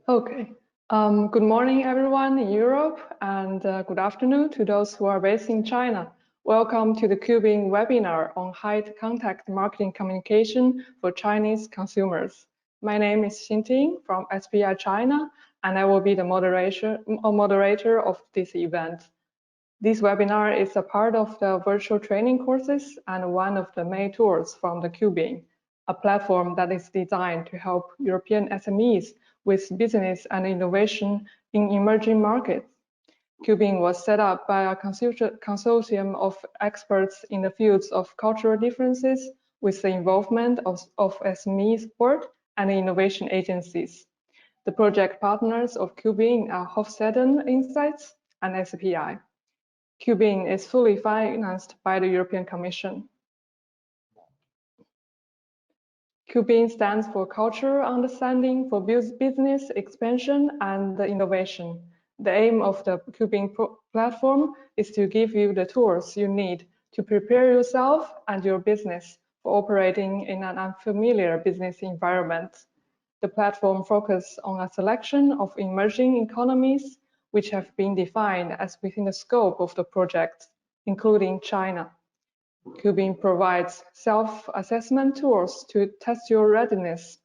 Okay. Good morning, everyone in Europe, and good afternoon to those who are based in China. Welcome to the Cubing webinar on high-contact marketing communication for Chinese consumers. My name is Xinting from SBI China, and I will be the moderator of this event. This webinar is a part of the virtual training courses and one of the main tools from the Cubing, a platform that is designed to help European SMEs with business and innovation in emerging markets. Cubing was set up by a consortium of experts in the fields of cultural differences with the involvement of SME support and innovation agencies. The project partners of Cubing are Hofstedten Insights and SPI. Cubing is fully financed by the European Commission. Cubing stands for Cultural Understanding for Business Expansion and Innovation. The aim of the Cubing platform is to give you the tools you need to prepare yourself and your business for operating in an unfamiliar business environment. The platform focuses on a selection of emerging economies which have been defined as within the scope of the project, including China. Cubing provides self-assessment tools to test your readiness,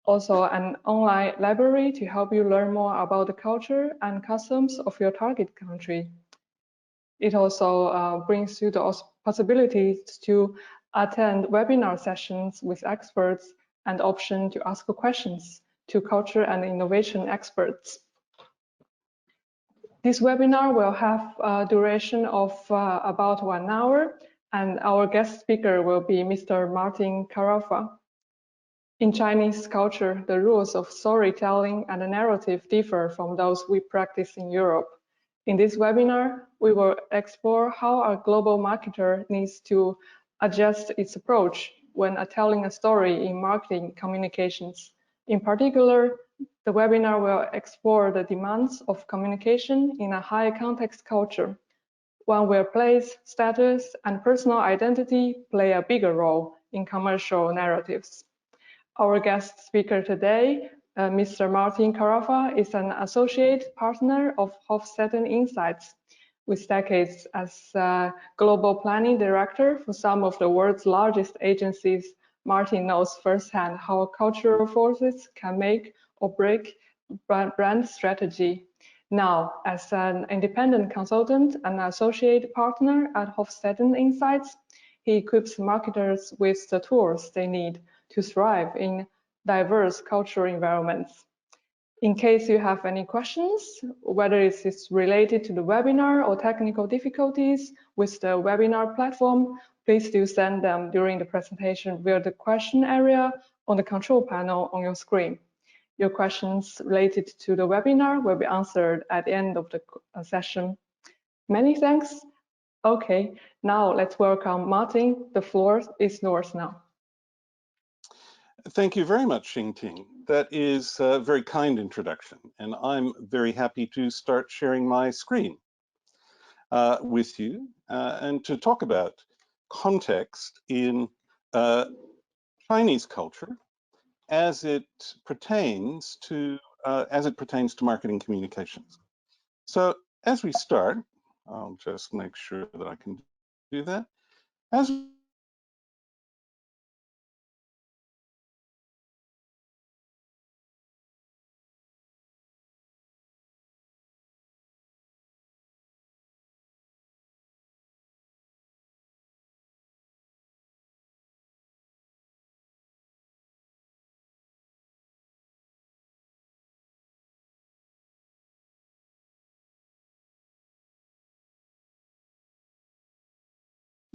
also an online library to help you learn more about the culture and customs of your target country. It also brings you the possibilities to attend webinar sessions with experts and option to ask questions to culture and innovation experts. This webinar will have a duration of about 1 hour, and our guest speaker will be Mr. Martin Carafa. In Chinese culture, the rules of storytelling and the narrative differ from those we practice in Europe. In this webinar, we will explore how a global marketer needs to adjust its approach when telling a story in marketing communications. In particular, the webinar will explore the demands of communication in a high-context culture, one where place, status, and personal identity play a bigger role in commercial narratives. Our guest speaker today, Mr. Martin Carafa, is an associate partner of Hofstedten Insights, with decades as global planning director for some of the world's largest agencies. Martin knows firsthand how cultural forces can make or break brand strategy. Now, as an independent consultant and associate partner at Hofstedten Insights, he equips marketers with the tools they need to thrive in diverse cultural environments. In case you have any questions, whether it is related to the webinar or technical difficulties with the webinar platform, please do send them during the presentation via the question area on the control panel on your screen. Your questions related to the webinar will be answered at the end of the session. Many thanks. Okay, now let's welcome Martin. The floor is yours now. Thank you very much, Xingting. That is a very kind introduction, and I'm very happy to start sharing my screen with you and to talk about context in Chinese culture as it pertains to marketing communications. So as we start, I'll just make sure that I can do that. As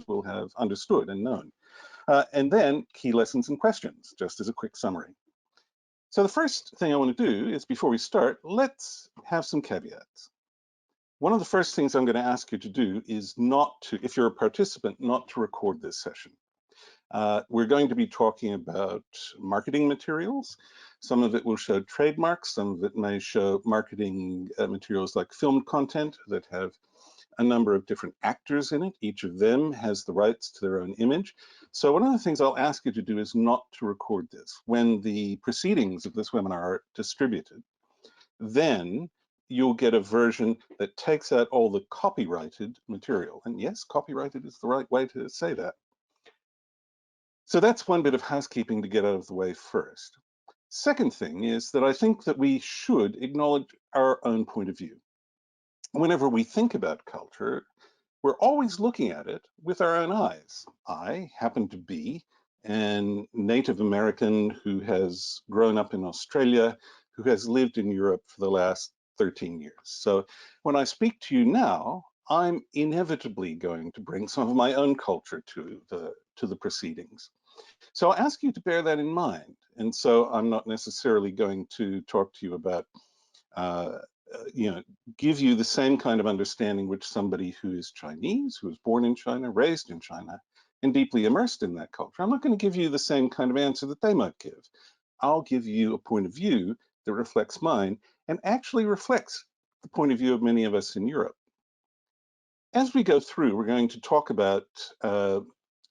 will have understood and known. And then key lessons and questions, just as a quick summary. So the first thing I want to do is, before we start, let's have some caveats. One of the first things I'm going to ask you to do is not to, if you're a participant, not to record this session. We're going to be talking about marketing materials. Some of it will show trademarks, some of it may show marketing materials like filmed content that have a number of different actors in it. Each of them has the rights to their own image. So one of the things I'll ask you to do is not to record this. When the proceedings of this webinar are distributed, then you'll get a version that takes out all the copyrighted material. And yes, copyrighted is the right way to say that. So that's one bit of housekeeping to get out of the way first. Second thing is that I think that we should acknowledge our own point of view. Whenever we think about culture, we're always looking at it with our own eyes. I happen to be a Native American who has grown up in Australia, who has lived in Europe for the last 13 years. So when I speak to you now, I'm inevitably going to bring some of my own culture to the proceedings. So I'll ask you to bear that in mind. And so I'm not necessarily going to talk to you about give you the same kind of understanding which somebody who is Chinese, who was born in China, raised in China, and deeply immersed in that culture. I'm not going to give you the same kind of answer that they might give. I'll give you a point of view that reflects mine and actually reflects the point of view of many of us in Europe. As we go through, we're going to talk about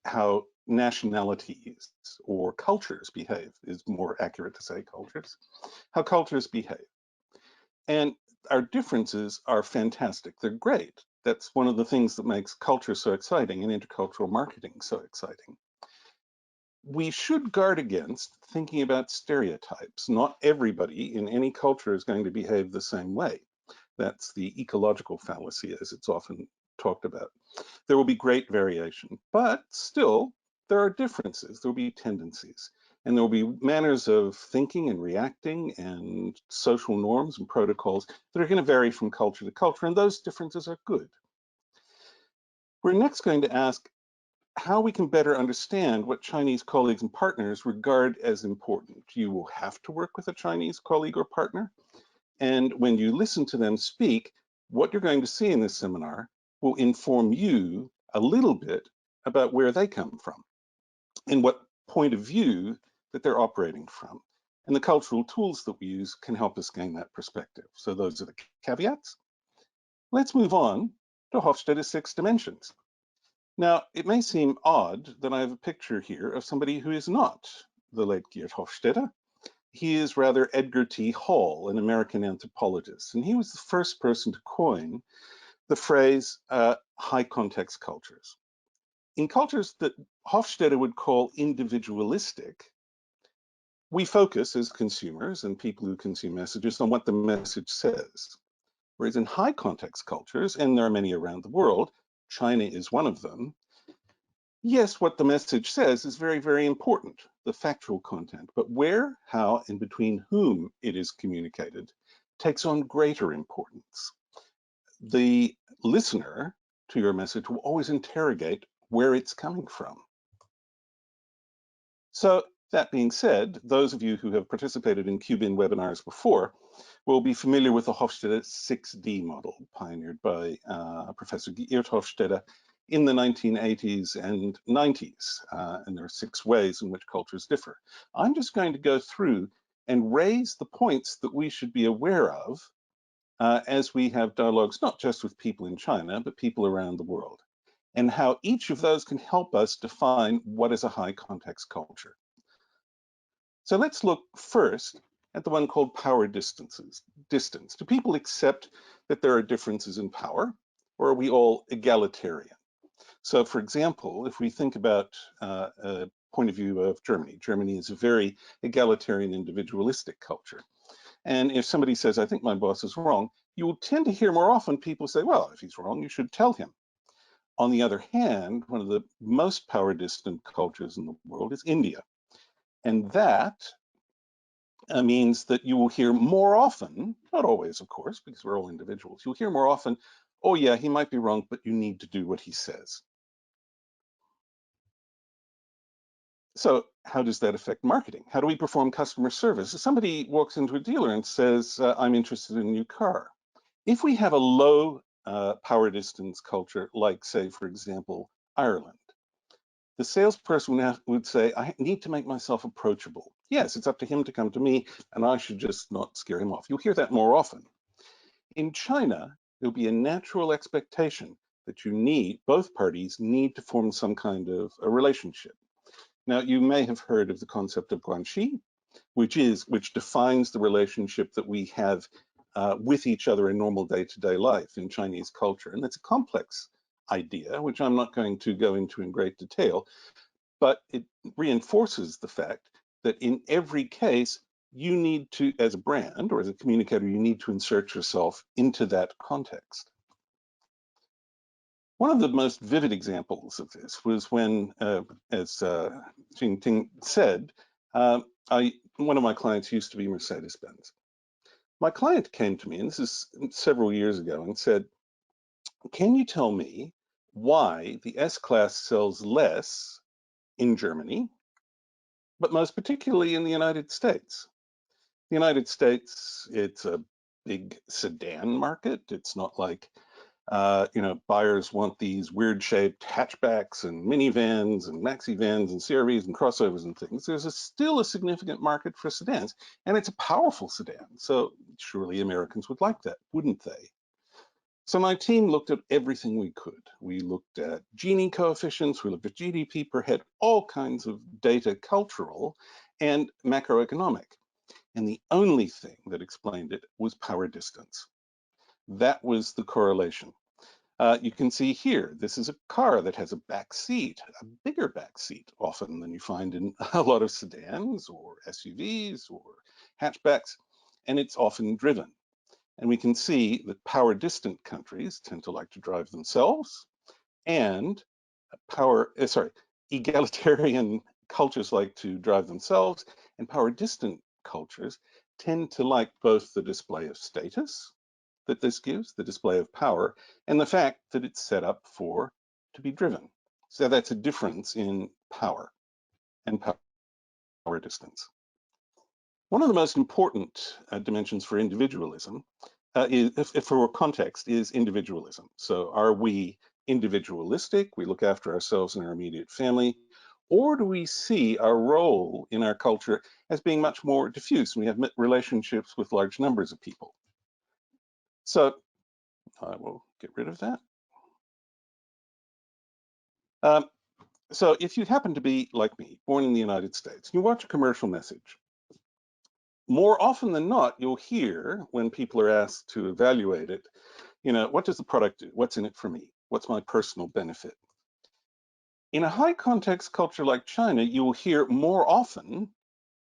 how nationalities or cultures behave, is more accurate to say cultures, how cultures behave. And our differences are fantastic. They're great. That's one of the things that makes culture so exciting and intercultural marketing so exciting. We should guard against thinking about stereotypes. Not everybody in any culture is going to behave the same way. That's the ecological fallacy, as it's often talked about. There will be great variation, but still there are differences. There will be tendencies. And there will be manners of thinking and reacting and social norms and protocols that are going to vary from culture to culture, and those differences are good. We're next going to ask how we can better understand what Chinese colleagues and partners regard as important. You will have to work with a Chinese colleague or partner, and when you listen to them speak, what you're going to see in this seminar will inform you a little bit about where they come from and what point of view that they're operating from. And the cultural tools that we use can help us gain that perspective. So those are the caveats. Let's move on to Hofstede's 6 dimensions. Now, it may seem odd that I have a picture here of somebody who is not the late Geert Hofstede. He is rather Edgar T. Hall, an American anthropologist, and he was the first person to coin the phrase high context cultures. In cultures that Hofstede would call individualistic, we focus as consumers and people who consume messages on what the message says. Whereas in high context cultures, and there are many around the world, China is one of them, yes, what the message says is very, very important, the factual content, but where, how, and between whom it is communicated takes on greater importance. The listener to your message will always interrogate where it's coming from. So that being said, those of you who have participated in QBIN webinars before will be familiar with the Hofstede 6D model, pioneered by Professor Geert Hofstede in the 1980s and 90s. And there are 6 ways in which cultures differ. I'm just going to go through and raise the points that we should be aware of as we have dialogues, not just with people in China, but people around the world, and how each of those can help us define what is a high context culture. So let's look first at the one called power distance. Do people accept that there are differences in power, or are we all egalitarian? So for example, if we think about a point of view of Germany, Germany is a very egalitarian, individualistic culture. And if somebody says, I think my boss is wrong, you will tend to hear more often people say, well, if he's wrong, you should tell him. On the other hand, one of the most power distant cultures in the world is India. And that means that you will hear more often, not always, of course, because we're all individuals, you'll hear more often, oh yeah, he might be wrong, but you need to do what he says. So how does that affect marketing? How do we perform customer service? If somebody walks into a dealer and says, I'm interested in a new car. If we have a low power distance culture, like say, for example, Ireland, the salesperson would say, I need to make myself approachable. Yes, it's up to him to come to me, and I should just not scare him off. You'll hear that more often. In China, there'll be a natural expectation that both parties need to form some kind of a relationship. Now, you may have heard of the concept of guanxi, which defines the relationship that we have with each other in normal day-to-day life in Chinese culture. And that's a complex idea, which I'm not going to go into in great detail, but it reinforces the fact that in every case, you need to, as a brand or as a communicator, you need to insert yourself into that context. One of the most vivid examples of this was when, as Jingting said, one of my clients used to be Mercedes-Benz. My client came to me, and this is several years ago, and said, can you tell me why the S-Class sells less in Germany, but most particularly in the United States? The United States, it's a big sedan market. It's not like, buyers want these weird shaped hatchbacks and minivans and maxi vans and CRVs and crossovers and things. There's still a significant market for sedans, and it's a powerful sedan. So surely Americans would like that, wouldn't they? So my team looked at everything we could. We looked at Gini coefficients, we looked at GDP per head, all kinds of data, cultural and macroeconomic. And the only thing that explained it was power distance. That was the correlation. You can see here, this is a car that has a back seat, a bigger back seat often than you find in a lot of sedans or SUVs or hatchbacks, and it's often driven. And we can see that power distant countries tend to like to drive themselves, and egalitarian cultures like to drive themselves, and power distant cultures tend to like both the display of status that this gives, the display of power, and the fact that it's set up to be driven. So that's a difference in power and power distance. One of the most important dimensions for individualism for context is individualism. So are we individualistic? We look after ourselves and our immediate family, or do we see our role in our culture as being much more diffuse? We have relationships with large numbers of people. So I will get rid of that. So if you happen to be like me, born in the United States, you watch a commercial message. More often than not, you'll hear when people are asked to evaluate it, what does the product do? What's in it for me? What's my personal benefit? In a high context culture like China, you will hear more often,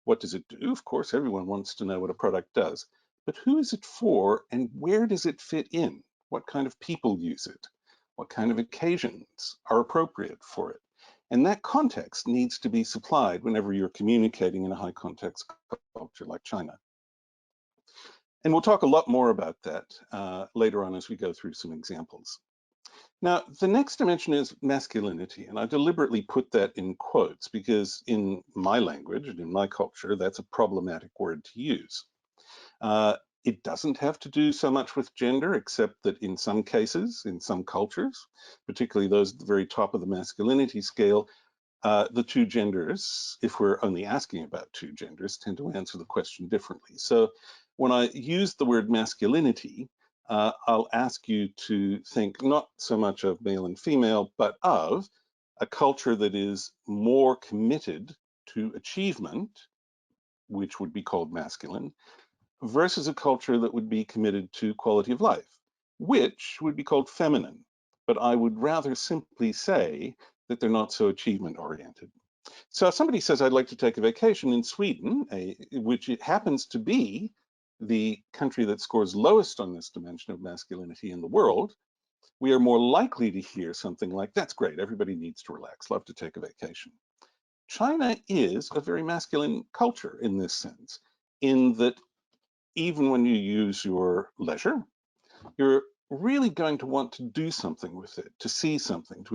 what does it do? Of course, everyone wants to know what a product does, but who is it for and where does it fit in? What kind of people use it? What kind of occasions are appropriate for it? And that context needs to be supplied whenever you're communicating in a high context culture like China. And we'll talk a lot more about that later on as we go through some examples. Now, the next dimension is masculinity, and I deliberately put that in quotes because in my language and in my culture, that's a problematic word to use. It doesn't have to do so much with gender, except that in some cases, in some cultures, particularly those at the very top of the masculinity scale, the two genders, if we're only asking about two genders, tend to answer the question differently. So when I use the word masculinity, I'll ask you to think not so much of male and female, but of a culture that is more committed to achievement, which would be called masculine, versus a culture that would be committed to quality of life, which would be called feminine. But I would rather simply say that they're not so achievement oriented. So if somebody says, I'd like to take a vacation in Sweden, which it happens to be the country that scores lowest on this dimension of masculinity in the world, we are more likely to hear something like, that's great, everybody needs to relax, love to take a vacation. China is a very masculine culture in this sense, in that even when you use your leisure, you're really going to want to do something with it, to see something,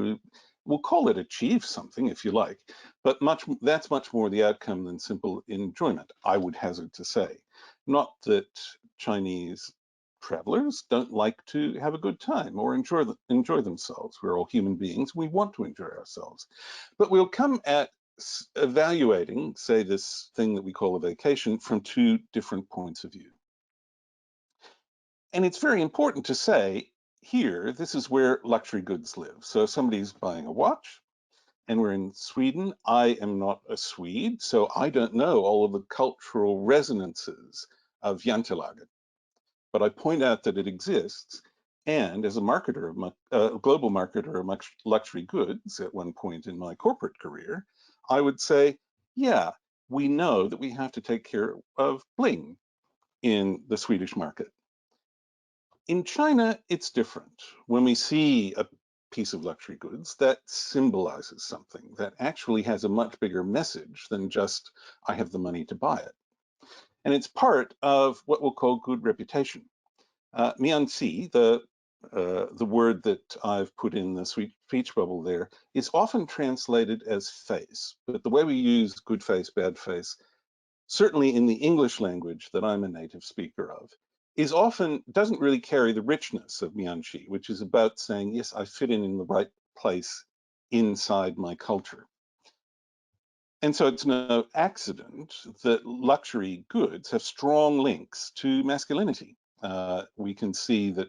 we'll call it achieve something if you like, but that's much more the outcome than simple enjoyment, I would hazard to say. Not that Chinese travelers don't like to have a good time or enjoy themselves. We're all human beings, we want to enjoy ourselves. But we'll come at evaluating, say, this thing that we call a vacation from two different points of view. And it's very important to say here, this is where luxury goods live. So if somebody's buying a watch and we're in Sweden, I am not a Swede, so I don't know all of the cultural resonances of Jantelagen. but I point out that it exists. And as a marketer, global marketer of luxury goods at one point in my corporate career, I would say, yeah, we know that we have to take care of bling in the Swedish market. In China, it's different. When we see a piece of luxury goods, that symbolizes something that actually has a much bigger message than just, I have the money to buy it. And it's part of what we'll call good reputation. Mianxi, the word that I've put in the speech bubble there, is often translated as face, but the way we use good face, bad face, certainly in the English language that I'm a native speaker of, is often doesn't really carry the richness of Mianxi, which is about saying, yes, I fit in the right place inside my culture. And so it's no accident that luxury goods have strong links to masculinity. We can see that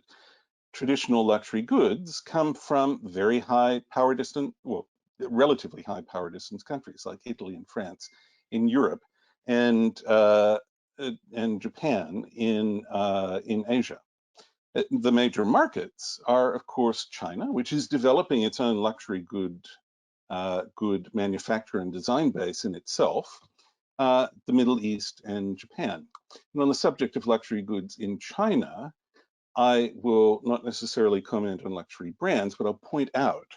traditional luxury goods come from very high power distance, well, relatively high power distance countries like Italy and France in Europe, and Japan in Asia. The major markets are, of course, China, which is developing its own luxury good manufacture and design base in itself, the Middle East and Japan. And on the subject of luxury goods in China, I will not necessarily comment on luxury brands, but I'll point out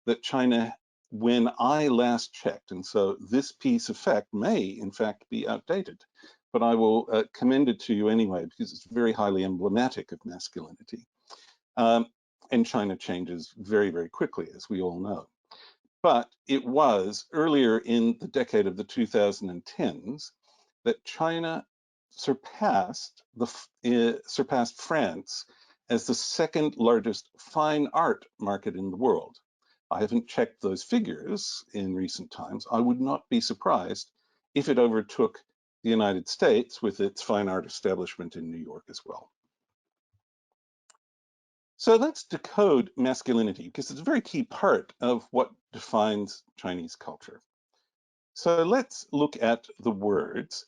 that China, when I last checked, and so this piece of fact may in fact be outdated, but I will commend it to you anyway because it's very highly emblematic of masculinity. And China changes very, very quickly, as we all know. But it was earlier in the decade of the 2010s that China surpassed France as the second largest fine art market in the world. I haven't checked those figures in recent times. I would not be surprised if it overtook the United States with its fine art establishment in New York as well. So let's decode masculinity because it's a very key part of what defines Chinese culture. So let's look at the words.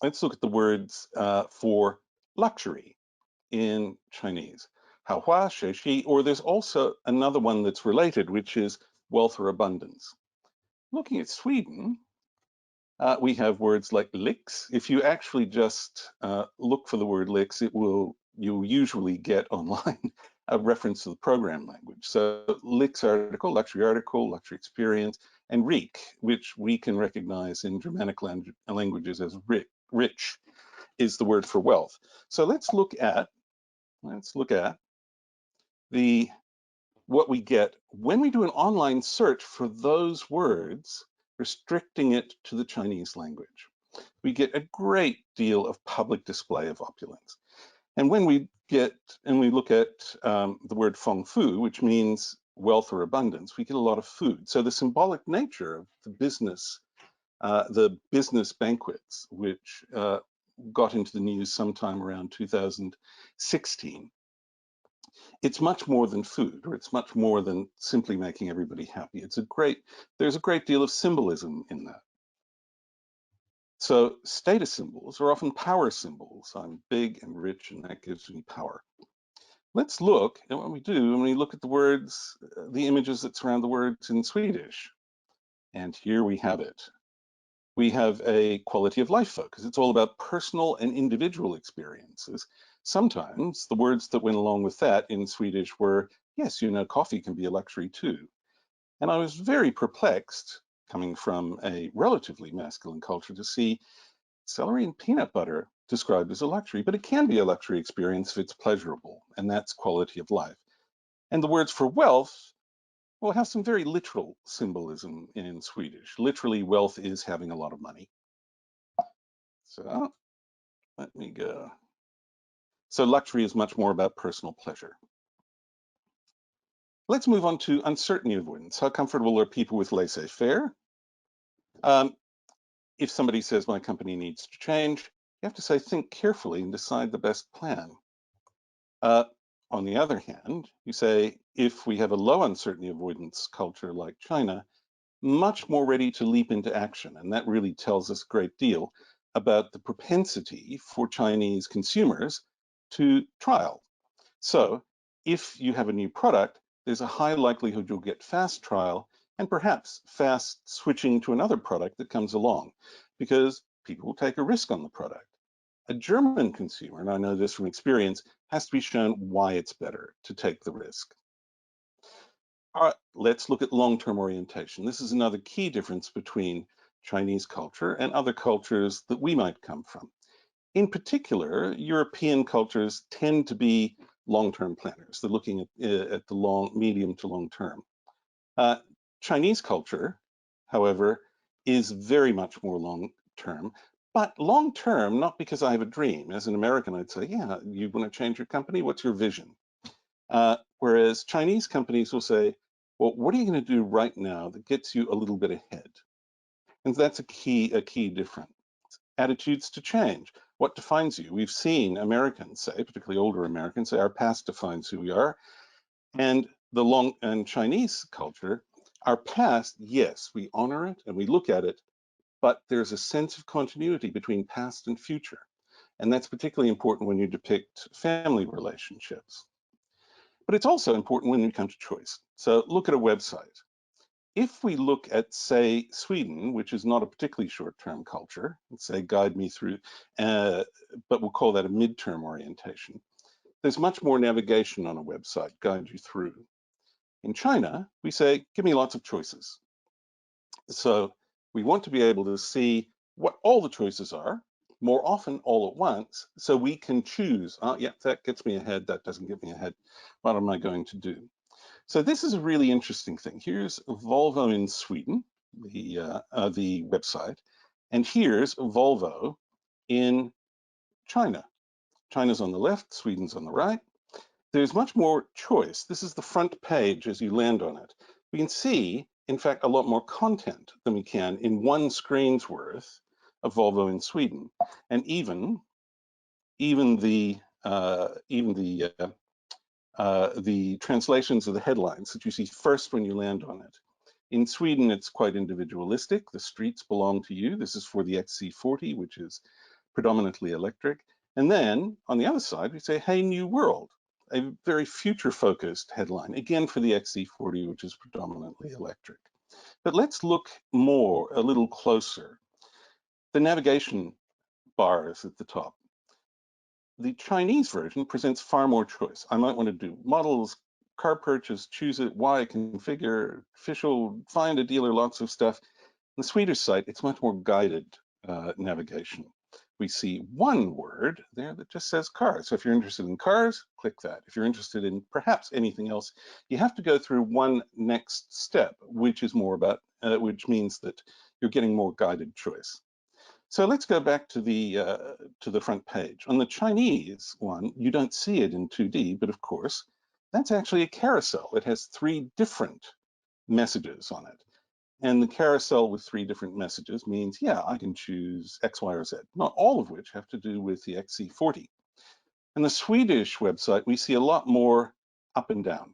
Let's look at the words for luxury in Chinese. Haohua, Shexi, or there's also another one that's related, which is wealth or abundance. Looking at Sweden, we have words like lyx. If you actually just look for the word lyx, you'll usually get online a reference to the program language. So lyx article, luxury experience, and rik, which we can recognize in Germanic languages as rich, is the word for wealth. So let's look at what we get when we do an online search for those words, restricting it to the Chinese language. We get a great deal of public display of opulence. And when we look at the word feng fu, which means wealth or abundance, we get a lot of food. So the symbolic nature of the business banquets, which got into the news sometime around 2016, it's much more than food, or it's much more than simply making everybody happy. There's a great deal of symbolism in that. So status symbols are often power symbols. I'm big and rich, and that gives me power. Let's look at what we do when we look at the words, the images that surround the words in Swedish. And here we have it. We have a quality of life focus. It's all about personal and individual experiences. Sometimes the words that went along with that in Swedish were, yes, coffee can be a luxury too. And I was very perplexed, coming from a relatively masculine culture, to see celery and peanut butter described as a luxury, but it can be a luxury experience if it's pleasurable, and that's quality of life. And the words for wealth, well, have some very literal symbolism in Swedish. Literally, wealth is having a lot of money. So let me go. So luxury is much more about personal pleasure. Let's move on to uncertainty avoidance. How comfortable are people with laissez-faire? If somebody says my company needs to change, you have to say, think carefully and decide the best plan. On the other hand, you say, if we have a low uncertainty avoidance culture like China, much more ready to leap into action. And that really tells us a great deal about the propensity for Chinese consumers to trial. So if you have a new product, there's a high likelihood you'll get fast trial and perhaps fast switching to another product that comes along, because people will take a risk on the product. A German consumer, and I know this from experience, has to be shown why it's better to take the risk. All right, let's look at long-term orientation. This is another key difference between Chinese culture and other cultures that we might come from. In particular, European cultures tend to be long-term planners. They're looking at the medium to long term. Chinese culture, however, is very much more long-term, but long-term, not because I have a dream. As an American, I'd say, yeah, you want to change your company? What's your vision? Whereas Chinese companies will say, well, what are you going to do right now that gets you a little bit ahead? And that's a key difference. Attitudes to change. What defines you? We've seen Americans say, particularly older Americans, say our past defines who we are. And Chinese culture, our past, yes, we honor it and we look at it, but there's a sense of continuity between past and future. And that's particularly important when you depict family relationships. But it's also important when you come to choice. So look at a website. If we look at, say, Sweden, which is not a particularly short-term culture, let's say guide me through, but we'll call that a mid-term orientation. There's much more navigation on a website, guide you through. In China, we say, give me lots of choices. So we want to be able to see what all the choices are, more often all at once, so we can choose, yeah, that gets me ahead, that doesn't get me ahead. What am I going to do? So this is a really interesting thing. Here's Volvo in Sweden, the website, and here's Volvo in China. China's on the left, Sweden's on the right. There's much more choice. This is the front page as you land on it. We can see, in fact, a lot more content than we can in one screen's worth of Volvo in Sweden, and even the translations of the headlines that you see first when you land on it. In Sweden, it's quite individualistic. The streets belong to you. This is for the XC40, which is predominantly electric. And then on the other side, we say, hey, new world, a very future-focused headline, again for the XC40, which is predominantly electric. But let's look a little closer. The navigation bars at the top. The Chinese version presents far more choice. I might want to do models, car purchase, choose it, why, configure, official, find a dealer, lots of stuff. On the Swedish site, it's much more guided navigation. We see one word there that just says cars. So if you're interested in cars, click that. If you're interested in perhaps anything else, you have to go through one next step, which is more about, which means that you're getting more guided choice. So let's go back to the front page. On the Chinese one, you don't see it in 2D, but of course, that's actually a carousel. It has 3 different messages on it. And the carousel with 3 different messages means, yeah, I can choose X, Y, or Z, not all of which have to do with the XC40. And the Swedish website, we see a lot more up and down,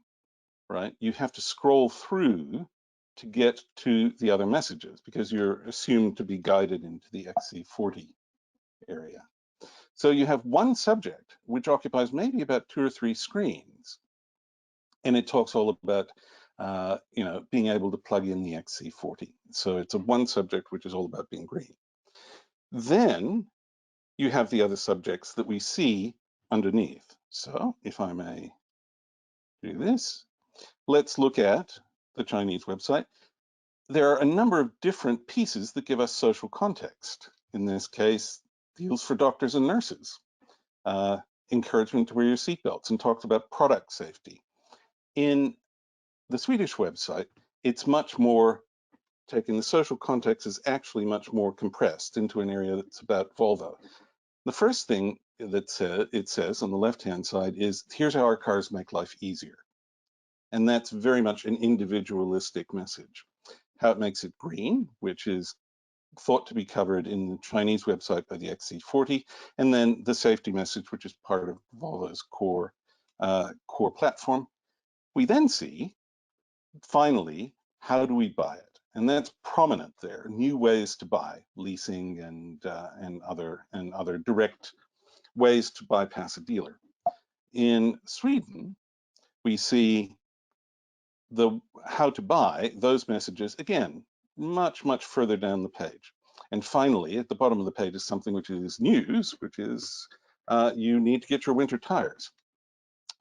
right? You have to scroll through to get to the other messages because you're assumed to be guided into the XC40 area. So you have one subject which occupies maybe about 2 or 3 screens, and it talks all about being able to plug in the XC40. So it's one subject which is all about being green. Then you have the other subjects that we see underneath. So if I may do this, let's look at the Chinese website. There are a number of different pieces that give us social context. In this case, deals for doctors and nurses, encouragement to wear your seatbelts, and talks about product safety. In the Swedish website, it's much more taking the social context is actually much more compressed into an area that's about Volvo. The first thing that it says on the left-hand side is, here's how our cars make life easier. And that's very much an individualistic message. How it makes it green, which is thought to be covered in the Chinese website by the XC40, and then the safety message, which is part of Volvo's core platform. We then see, finally, how do we buy it? and that's prominent there. New ways to buy, leasing and other direct ways to bypass a dealer. In Sweden, we see the how to buy, those messages, again, much further down the page. And finally, at the bottom of the page is something which is news, which is you need to get your winter tires.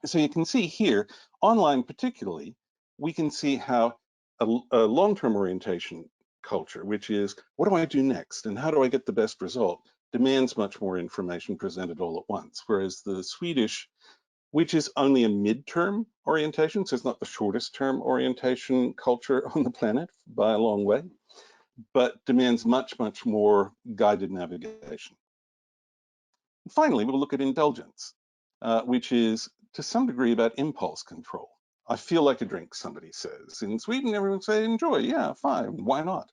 So you can see here, online particularly, we can see how a long-term orientation culture, which is what do I do next and how do I get the best result, demands much more information presented all at once. Whereas the Swedish, which is only a mid-term orientation, so it's not the shortest term orientation culture on the planet by a long way, but demands much more guided navigation. And finally, we'll look at indulgence, which is to some degree about impulse control. I feel like a drink, somebody says. In Sweden, everyone say enjoy, yeah, fine, why not?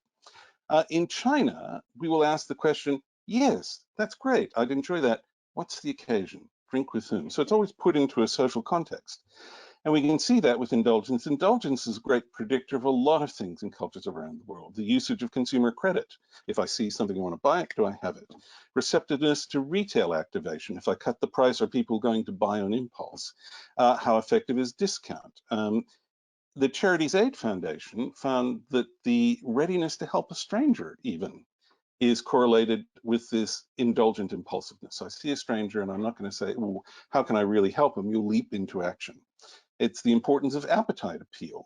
In China, we will ask the question, yes, that's great, I'd enjoy that. What's the occasion? Drink with whom? So it's always put into a social context. And we can see that with indulgence. Indulgence is a great predictor of a lot of things in cultures around the world. The usage of consumer credit. If I see something I want to buy it, do I have it? Receptiveness to retail activation. If I cut the price, are people going to buy on impulse? How effective is discount? The Charities Aid Foundation found that the readiness to help a stranger even is correlated with this indulgent impulsiveness. So I see a stranger and I'm not going to say, oh, how can I really help him? You'll leap into action. It's the importance of appetite appeal.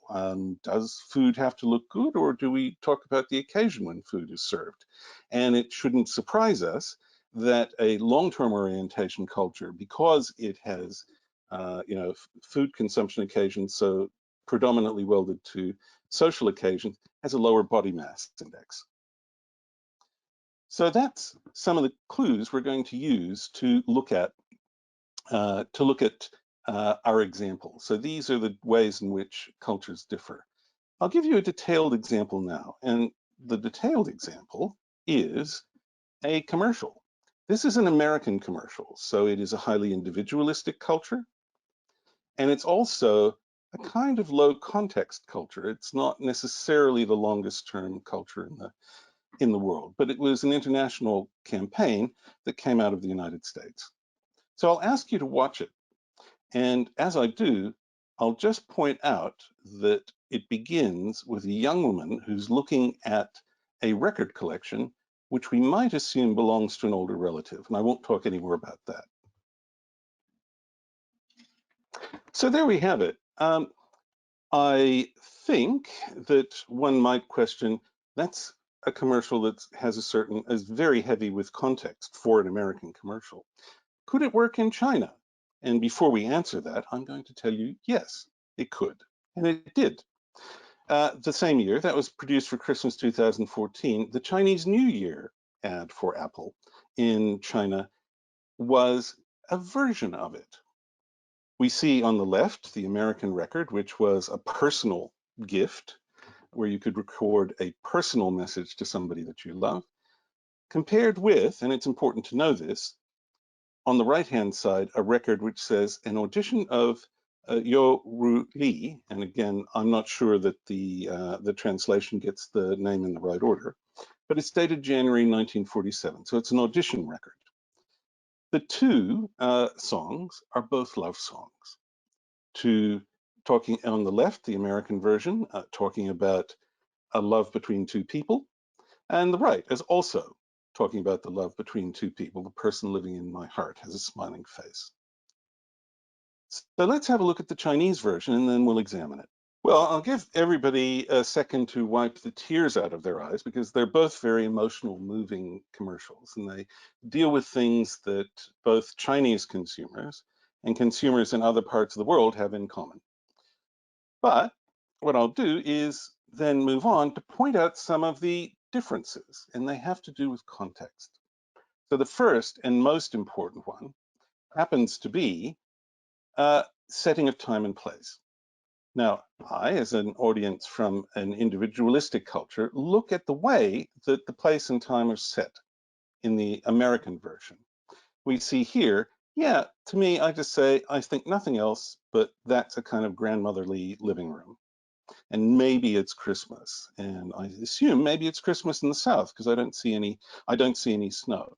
Does food have to look good, or do we talk about the occasion when food is served? And it shouldn't surprise us that a long-term orientation culture, because it has food consumption occasions so predominantly welded to social occasions, has a lower body mass index. So that's some of the clues we're going to use to look at our example. So these are the ways in which cultures differ. I'll give you a detailed example now, and the detailed example is a commercial. This is an American commercial, so it is a highly individualistic culture, and it's also a kind of low context culture. It's not necessarily the longest term culture in the world, but it was an international campaign that came out of the United States. So I'll ask you to watch it. And as I do, I'll just point out that it begins with a young woman who's looking at a record collection, which we might assume belongs to an older relative. And I won't talk any more about that. So there we have it. I think that one might question, that's a commercial that is very heavy with context for an American commercial. Could it work in China? And before we answer that, I'm going to tell you, yes, it could. And it did. The same year, that was produced for Christmas 2014, the Chinese New Year ad for Apple in China was a version of it. We see on the left the American record, which was a personal gift where you could record a personal message to somebody that you love, compared with, and it's important to know this, on the right-hand side, a record which says an audition of Yo Ru Li, and again, I'm not sure that the translation gets the name in the right order, but it's dated January 1947, so it's an audition record. The two songs are both love songs. Talking on the left, the American version, talking about a love between two people, and the right is also talking about the love between two people. The person living in my heart has a smiling face. So let's have a look at the Chinese version and then we'll examine it. Well, I'll give everybody a second to wipe the tears out of their eyes because they're both very emotional, moving commercials, and they deal with things that both Chinese consumers and consumers in other parts of the world have in common. But what I'll do is then move on to point out some of the differences, and they have to do with context. So the first and most important one happens to be setting of time and place. Now, I, as an audience from an individualistic culture, look at the way that the place and time are set in the American version. We see here, yeah, to me, I just say, I think nothing else, but that's a kind of grandmotherly living room. and maybe it's Christmas. And I assume maybe it's Christmas in the south because I don't see any snow.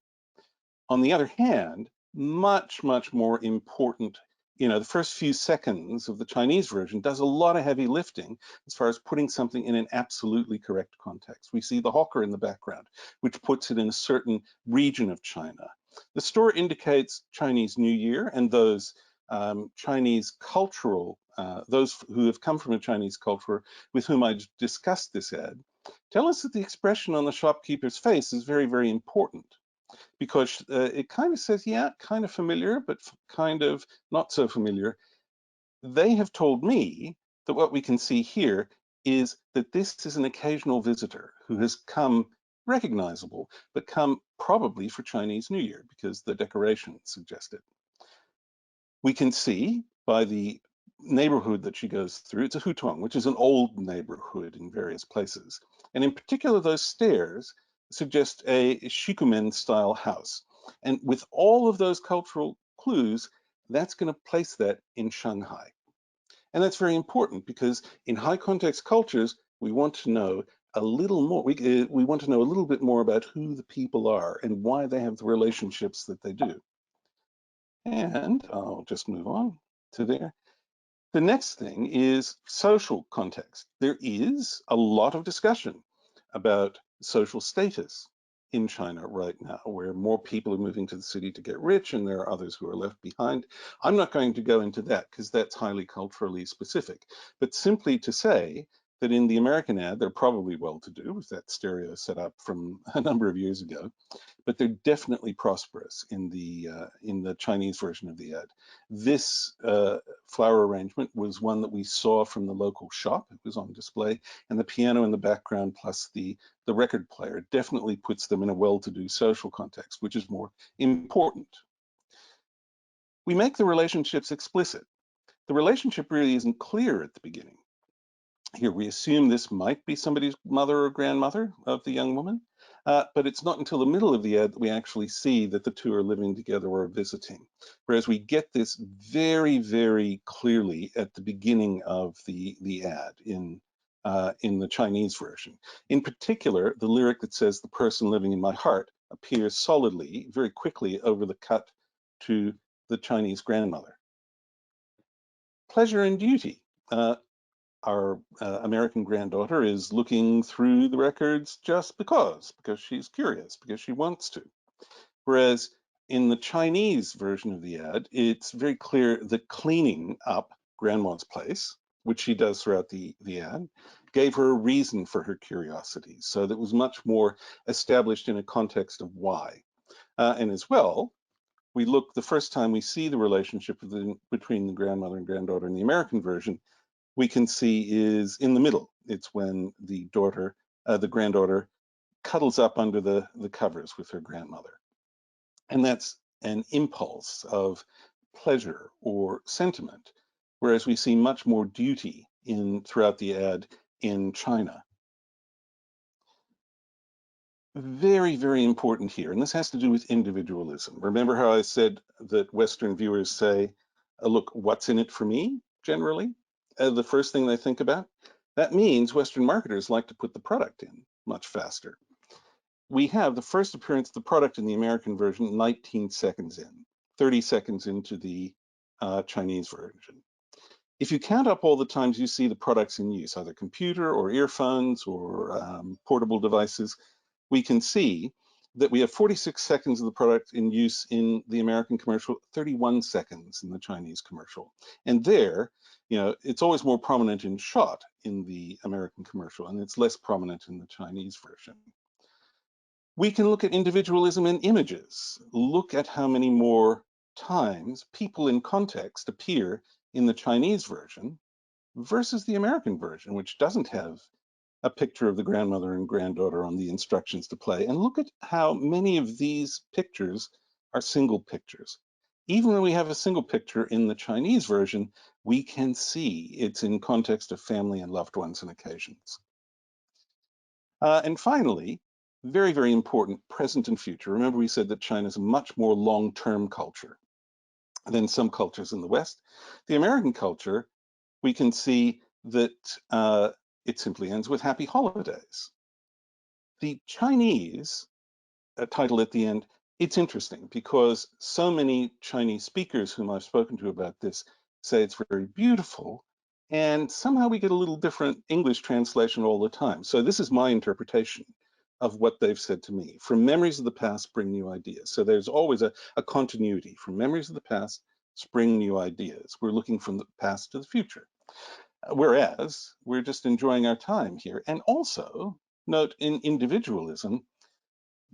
On the other hand, much more important, the first few seconds of the Chinese version does a lot of heavy lifting as far as putting something in an absolutely correct context. We see the hawker in the background, which puts it in a certain region of China. The store indicates Chinese New Year, and those Chinese cultural, those who have come from a Chinese culture with whom I discussed this ad, tell us that the expression on the shopkeeper's face is very important, because it kind of says, yeah, kind of familiar, but kind of not so familiar. They have told me that what we can see here is that this is an occasional visitor who has come recognizable, but come probably for Chinese New Year because the decoration suggests it. We can see by the neighborhood that she goes through, it's a hutong, which is an old neighborhood in various places. And in particular, those stairs suggest a shikumen style house. And with all of those cultural clues, that's going to place that in Shanghai. And that's very important because in high context cultures, we want to know a little more. We want to know a little bit more about who the people are and why they have the relationships that they do. And I'll just move on to there. The next thing is social context. There is a lot of discussion about social status in China right now, where more people are moving to the city to get rich and there are others who are left behind. I'm not going to go into that because that's highly culturally specific, but simply to say that in the American ad, they're probably well-to-do with that stereo set up from a number of years ago, but they're definitely prosperous in the Chinese version of the ad. This flower arrangement was one that we saw from the local shop. It was on display, and the piano in the background plus the record player definitely puts them in a well-to-do social context, which is more important. We make the relationships explicit. The relationship really isn't clear at the beginning. Here, we assume this might be somebody's mother or grandmother of the young woman, but it's not until the middle of the ad that we actually see that the two are living together or visiting. Whereas we get this very clearly at the beginning of the ad in the Chinese version. In particular, the lyric that says "the person living in my heart" appears solidly, very quickly over the cut to the Chinese grandmother. Pleasure and duty. Our American granddaughter is looking through the records just because she's curious, because she wants to. Whereas in the Chinese version of the ad, it's very clear that cleaning up grandma's place, which she does throughout the ad, gave her a reason for her curiosity. So that was much more established in a context of why. And as well, we look, the first time we see the relationship between the grandmother and granddaughter in the American version, we can see is in the middle. It's when the granddaughter cuddles up under the covers with her grandmother. And that's an impulse of pleasure or sentiment, whereas we see much more duty throughout the ad in China. Very important here, and this has to do with individualism. Remember how I said that Western viewers say, look, what's in it for me, generally? The first thing they think about? That means Western marketers like to put the product in much faster. We have the first appearance of the product in the American version 19 seconds in, 30 seconds into the Chinese version. If you count up all the times you see the products in use, either computer or earphones or portable devices, we can see that we have 46 seconds of the product in use in the American commercial, 31 seconds in the Chinese commercial. And there, it's always more prominent in shot in the American commercial, and it's less prominent in the Chinese version. We can look at individualism in images. Look at how many more times people in context appear in the Chinese version versus the American version, which doesn't have a picture of the grandmother and granddaughter on the instructions to play. And look at how many of these pictures are single pictures. Even when we have a single picture in the Chinese version, we can see it's in context of family and loved ones and occasions. And finally, very important, present and future. Remember, we said that China is a much more long-term culture than some cultures in the West. The American culture, we can see that it simply ends with happy holidays. The Chinese title at the end, it's interesting because so many Chinese speakers whom I've spoken to about this say it's very beautiful, and somehow we get a little different English translation all the time. So this is my interpretation of what they've said to me. From memories of the past, spring new ideas. So there's always a continuity. From memories of the past, spring new ideas. We're looking from the past to the future. Whereas we're just enjoying our time here. And also note in individualism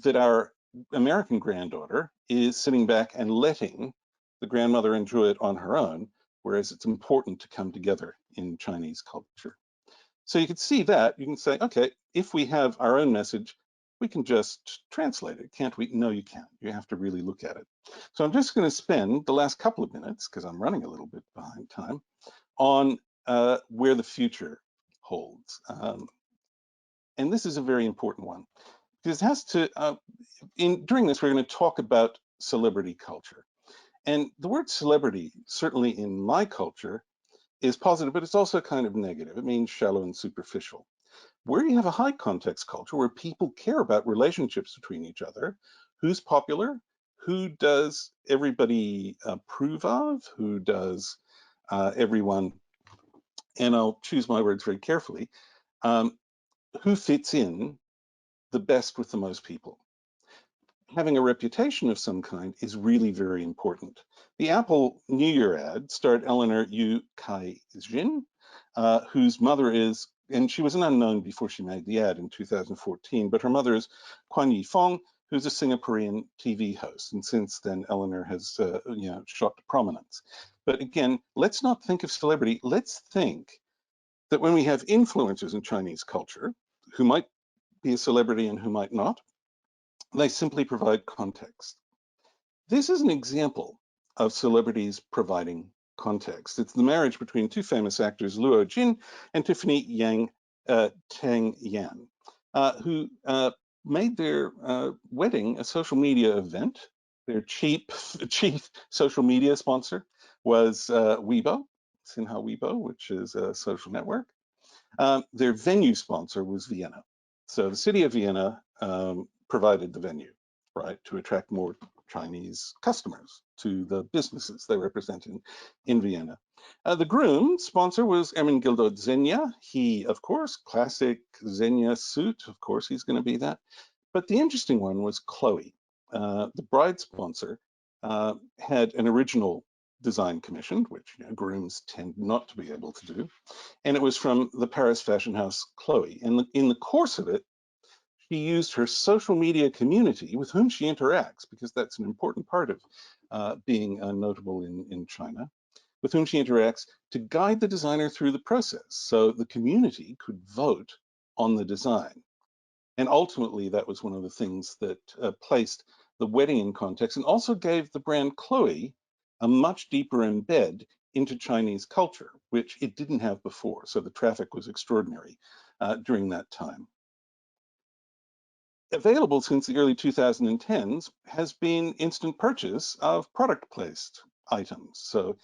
that our American granddaughter is sitting back and letting the grandmother enjoy it on her own, whereas it's important to come together in Chinese culture. So you can see that, you can say, okay, if we have our own message, we can just translate it, can't we? No, you can't. You have to really look at it. So I'm just going to spend the last couple of minutes, because I'm running a little bit behind time, on where the future holds. And this is a very important one, because it has to, during this, we're going to talk about celebrity culture. And the word celebrity, certainly in my culture, is positive, but it's also kind of negative. It means shallow and superficial. Where you have a high context culture where people care about relationships between each other, who's popular, who does everybody approve of, who does everyone, and I'll choose my words very carefully, who fits in the best with the most people. Having a reputation of some kind is really very important. The Apple New Year ad starred Eleanor Yu Kai-jin, whose mother is, and she was an unknown before she made the ad in 2014, but her mother is Kwan Yi-fong, who's a Singaporean TV host. And since then, Eleanor has shot to prominence. But again, let's not think of celebrity. Let's think that when we have influencers in Chinese culture, who might be a celebrity and who might not, they simply provide context. This is an example of celebrities providing context. It's the marriage between two famous actors, Luo Jin and Tiffany Tang Yan, who made their wedding a social media event. Their chief social media sponsor was Weibo, Sinha Weibo, which is a social network. Their venue sponsor was Vienna. So the city of Vienna provided the venue, right, to attract more Chinese customers to the businesses they represent in Vienna. The groom sponsor was Ermenegildo Zegna. He, of course, classic Zegna suit, of course he's going to be that. But the interesting one was Chloe. The bride sponsor had an original design commissioned, which grooms tend not to be able to do. And it was from the Paris fashion house Chloe. And in the course of it, she used her social media community with whom she interacts, because that's an important part of being notable in China, with whom she interacts to guide the designer through the process. So the community could vote on the design. And ultimately, that was one of the things that placed the wedding in context and also gave the brand Chloe a much deeper embed into Chinese culture, which it didn't have before. So the traffic was extraordinary during that time. Available since the early 2010s has been instant purchase of product-placed items. So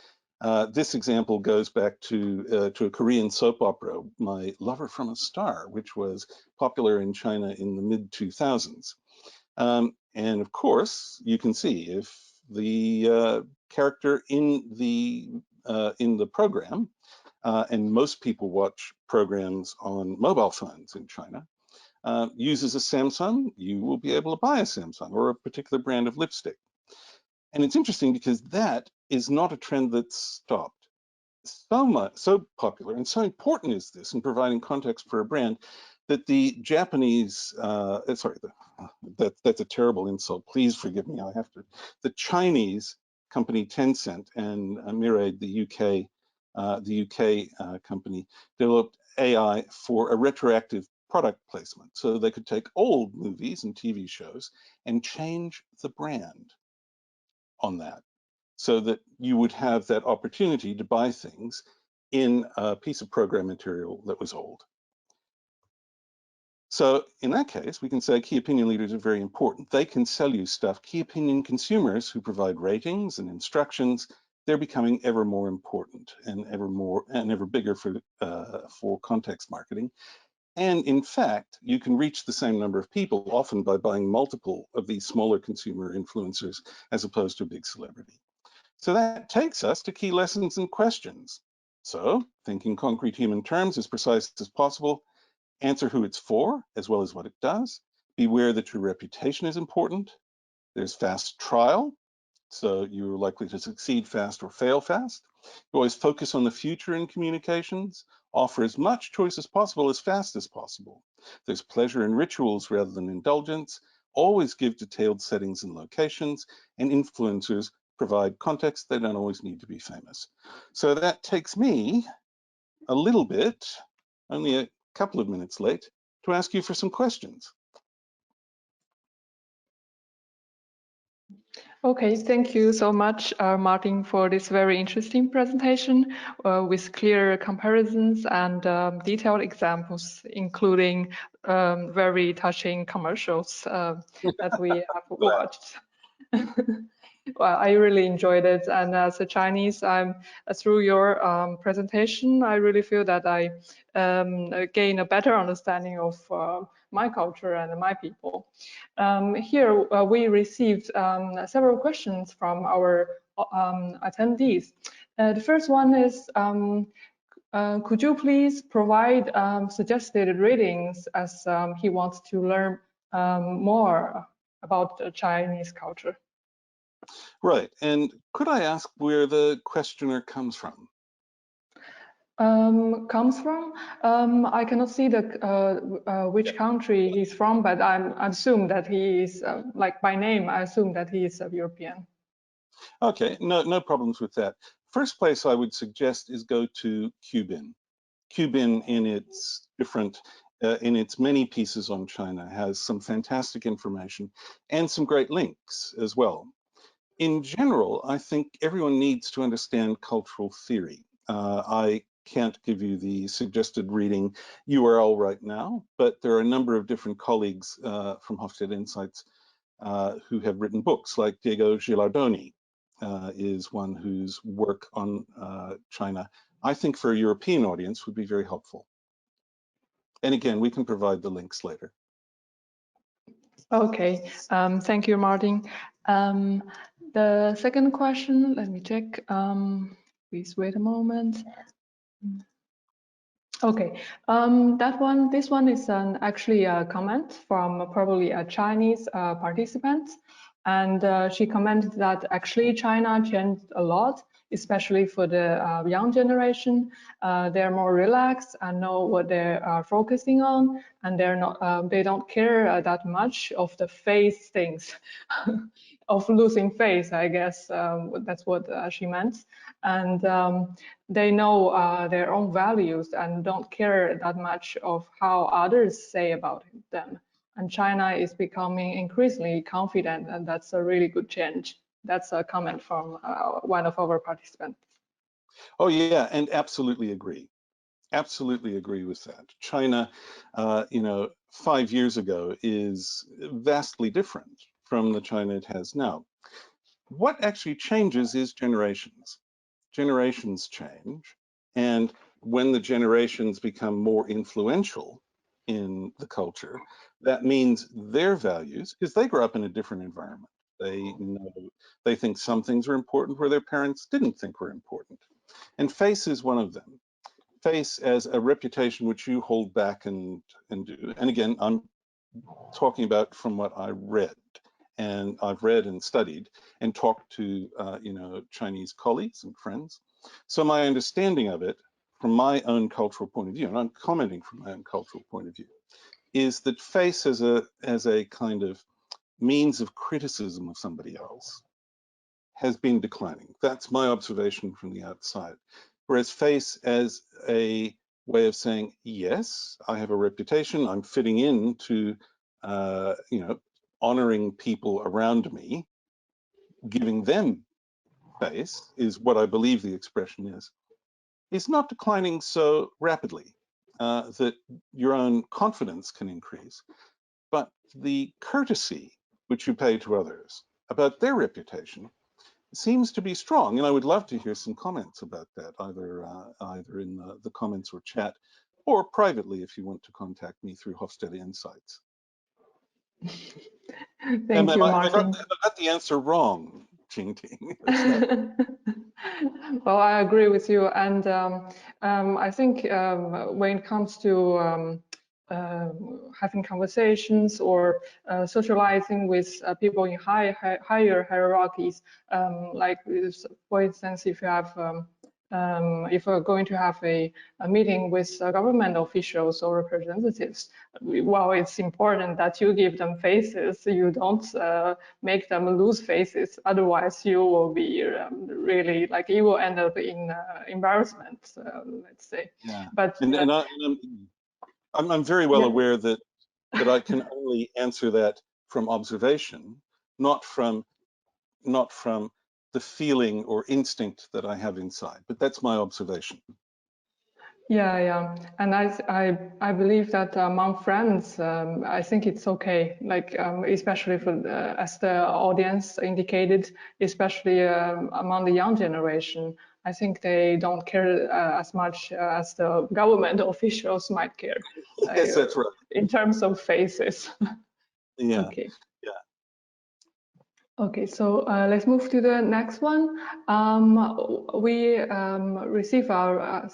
this example goes back to a Korean soap opera, My Lover from a Star, which was popular in China in the mid-2000s. And of course, you can see if the character in the program, and most people watch programs on mobile phones in China, uses a Samsung, you will be able to buy a Samsung or a particular brand of lipstick. And it's interesting because that is not a trend that's stopped. So popular and so important is this in providing context for a brand that the Japanese, that's a terrible insult. Please forgive me. The Chinese company Tencent and Miraid, the UK company, developed AI for a retroactive product placement. So they could take old movies and TV shows and change the brand on that, so that you would have that opportunity to buy things in a piece of program material that was old. So in that case, we can say key opinion leaders are very important. They can sell you stuff. Key opinion consumers who provide ratings and instructions, they're becoming ever more important and ever bigger for context marketing. And in fact, you can reach the same number of people often by buying multiple of these smaller consumer influencers as opposed to a big celebrity. So that takes us to key lessons and questions. So think in concrete human terms, as precise as possible, answer who it's for as well as what it does. Beware that your reputation is important. There's fast trial, so you're likely to succeed fast or fail fast. You always focus on the future in communications. Offer as much choice as possible as fast as possible. There's pleasure in rituals rather than indulgence. Always give detailed settings and locations, and influencers provide context. They don't always need to be famous. So that takes me a little bit, only a couple of minutes late, to ask you for some questions. Okay, thank you so much, Martin, for this very interesting presentation with clear comparisons and detailed examples, including very touching commercials that we have watched. Well, I really enjoyed it, and as a Chinese, through your presentation, I really feel that I gain a better understanding of my culture and my people. Here we received several questions from our attendees. The first one is, could you please provide suggested readings as he wants to learn more about the Chinese culture? Right, and could I ask where the questioner comes from? Comes from? I cannot see the which country he's from, but I assume that he is like by name. I assume that he is a European. Okay, no problems with that. First place I would suggest is go to Qbin. Qbin in its many pieces on China has some fantastic information and some great links as well. In general, I think everyone needs to understand cultural theory. I can't give you the suggested reading URL right now, but there are a number of different colleagues from Hofstede Insights who have written books, like Diego Gilardoni is one whose work on China, I think for a European audience would be very helpful. And again, we can provide the links later. Okay, thank you, Martin. The second question, let me check. Please wait a moment. Okay, this one is actually a comment from probably a Chinese participant, and she commented that actually China changed a lot, especially for the young generation. They're more relaxed and know what they are focusing on, and they don't care that much of the face things. Of losing face, I guess that's what she meant. And they know their own values and don't care that much of how others say about them. And China is becoming increasingly confident, and that's a really good change. That's a comment from one of our participants. Oh yeah, and absolutely agree. Absolutely agree with that. China, 5 years ago is vastly different from the China it has now. What actually changes is generations. Generations change, and when the generations become more influential in the culture, that means their values, because they grow up in a different environment. They think some things are important where their parents didn't think were important. And face is one of them. Face as a reputation which you hold back and do. And again, I'm talking about from what I read, and I've read and studied and talked to Chinese colleagues and friends. So my understanding of it from my own cultural point of view, and I'm commenting from my own cultural point of view, is that face as a kind of means of criticism of somebody else has been declining. That's my observation from the outside. Whereas face as a way of saying, yes, I have a reputation, I'm fitting into, honoring people around me, giving them face is what I believe the expression is not declining so rapidly that your own confidence can increase, but the courtesy which you pay to others about their reputation seems to be strong, and I would love to hear some comments about that, either in the comments or chat, or privately if you want to contact me through Hofstede Insights. Thank you, Martin. Have I got the answer wrong, Jingting? Well, I agree with you, and I think when it comes to having conversations or socializing with people in higher hierarchies, like for instance, if you have if we're going to have a meeting with government officials or representatives, well, it's important that you give them faces. You don't make them lose faces. Otherwise, you will be really like you will end up in embarrassment, let's say. Yeah. But I'm very well yeah. aware that I can only answer that from observation, not from the feeling or instinct that I have inside. But that's my observation. Yeah, and I believe that among friends, I think it's okay. Like especially for as the audience indicated, especially among the young generation, I think they don't care as much as the government officials might care. Yes, that's right. In terms of faces. Yeah. Okay. Yeah. Okay, so let's move to the next one. We receive our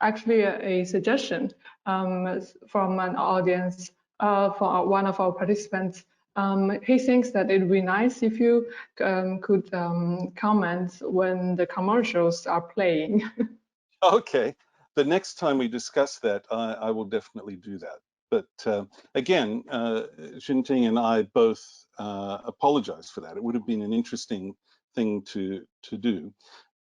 actually a suggestion from an audience for one of our participants. He thinks that it would be nice if you could comment when the commercials are playing. Okay, the next time we discuss that, I will definitely do that. But again, Xinting and I both apologize for that. It would have been an interesting thing to do,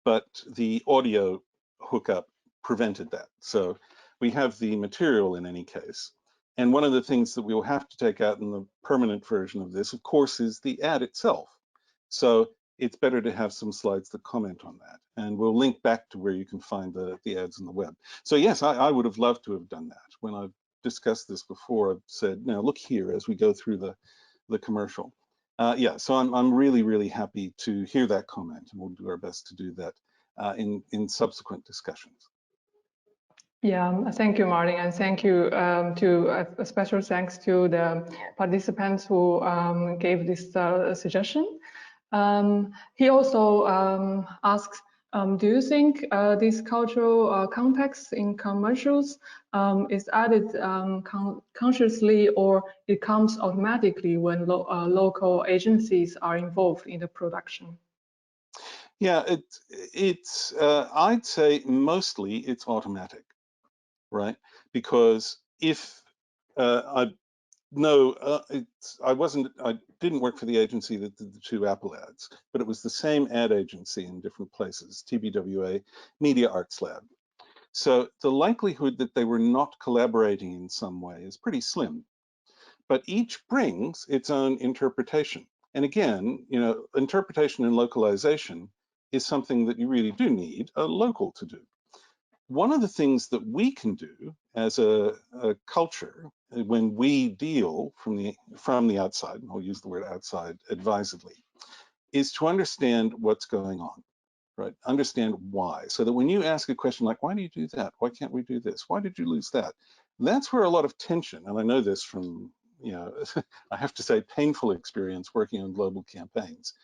but the audio hookup prevented that. So we have the material in any case. And one of the things that we will have to take out in the permanent version of this, of course, is the ad itself. So it's better to have some slides that comment on that. And we'll link back to where you can find the ads on the web. So yes, I would have loved to have done that. When I've discussed this before, I've said, now look here as we go through the commercial. Yeah, so I'm really, really happy to hear that comment, and we'll do our best to do that in subsequent discussions. Yeah, thank you, Martin, and thank you to a special thanks to the participants who gave this suggestion. He also asks, do you think this cultural context in commercials is added consciously, or it comes automatically when local agencies are involved in the production? Yeah, it's I'd say mostly it's automatic, right? Because if I I didn't work for the agency that did the 2 Apple ads, but it was the same ad agency in different places, TBWA, Media Arts Lab. So the likelihood that they were not collaborating in some way is pretty slim, but each brings its own interpretation. And again, you know, interpretation and localization is something that you really do need a local to do. One of the things that we can do as a culture when we deal from the outside, and I'll use the word outside advisedly, is to understand what's going on, right? Understand why. So that when you ask a question like, why do you do that? Why can't we do this? Why did you lose that? That's where a lot of tension, and I know this from, you know, I have to say painful experience working on global campaigns,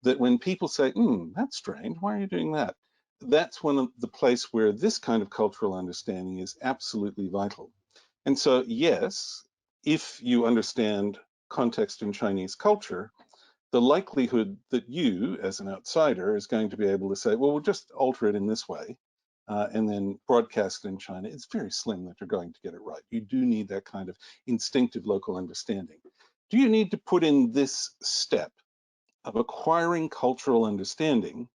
that when people say, that's strange, why are you doing that? That's one of the place where this kind of cultural understanding is absolutely vital. And so, yes, if you understand context in Chinese culture, the likelihood that you, as an outsider, is going to be able to say, well, we'll just alter it in this way, and then broadcast it in China, it's very slim that you're going to get it right. You do need that kind of instinctive local understanding. Do you need to put in this step of acquiring cultural understanding?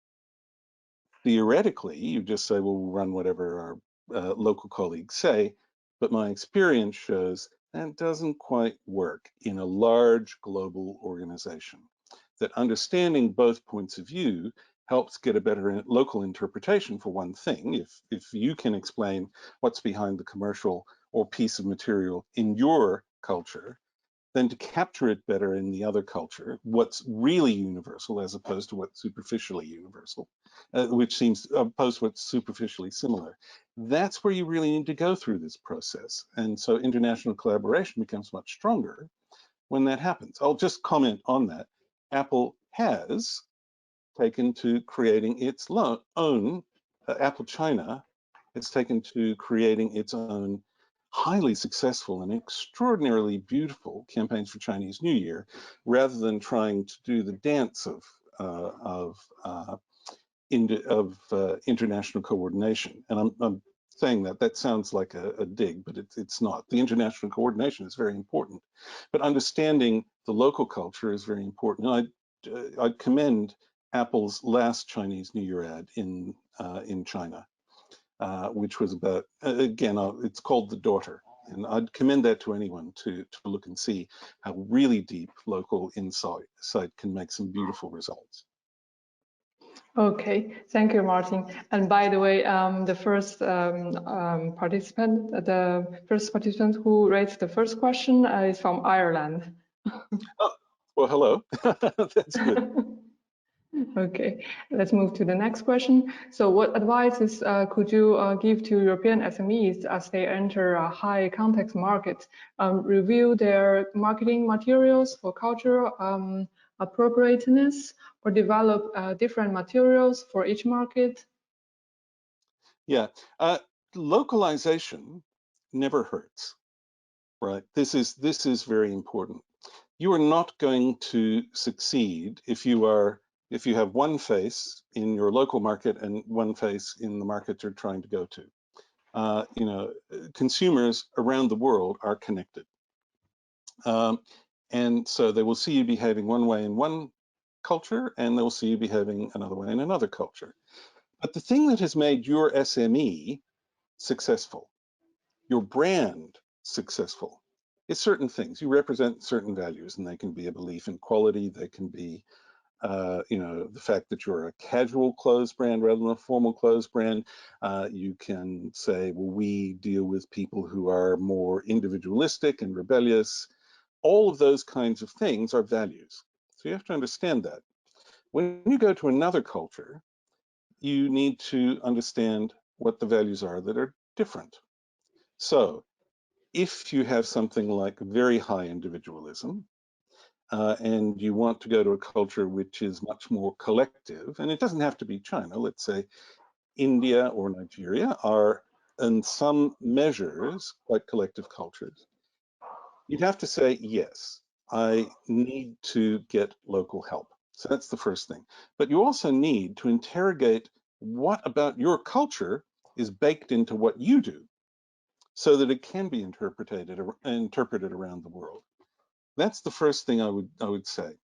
Theoretically, you just say, well, we'll run whatever our local colleagues say, but my experience shows that doesn't quite work in a large global organization. That understanding both points of view helps get a better local interpretation, for one thing. If you can explain what's behind the commercial or piece of material in your culture, then to capture it better in the other culture, what's really universal as opposed to what's superficially universal, which seems opposed to what's superficially similar. That's where you really need to go through this process. And so international collaboration becomes much stronger when that happens. I'll just comment on that. Apple has taken to creating its own, Apple China has taken to creating its own highly successful and extraordinarily beautiful campaigns for Chinese New Year, rather than trying to do the dance of international coordination. And I'm saying that sounds like a dig, but it's not. The international coordination is very important, but understanding the local culture is very important. And I'd commend Apple's last Chinese New Year ad in China, which was about, again, it's called The Daughter. And I'd commend that to anyone to look and see how really deep local insight can make some beautiful results. Okay, thank you, Martin. And by the way, the first participant who raised the first question is from Ireland. Oh, well, hello. That's good. Okay, let's move to the next question. So what advices could you give to European SMEs as they enter a high context market? Review their marketing materials for cultural appropriateness, or develop different materials for each market? Yeah, localization never hurts, right? This is very important. You are not going to succeed if you have one face in your local market and one face in the market you're trying to go to. You know, consumers around the world are connected. And so they will see you behaving one way in one culture, and they will see you behaving another way in another culture. But the thing that has made your SME successful, your brand successful, is certain things. You represent certain values, and they can be a belief in quality. They can be, you know, the fact that you're a casual clothes brand rather than a formal clothes brand. You can say, well, we deal with people who are more individualistic and rebellious. All of those kinds of things are values. So you have to understand that. When you go to another culture, you need to understand what the values are that are different. So if you have something like very high individualism, and you want to go to a culture which is much more collective, and it doesn't have to be China, let's say India or Nigeria are in some measures quite collective cultures, you'd have to say, yes, I need to get local help. So that's the first thing. But you also need to interrogate what about your culture is baked into what you do, so that it can be interpreted around the world. That's the first thing I would say.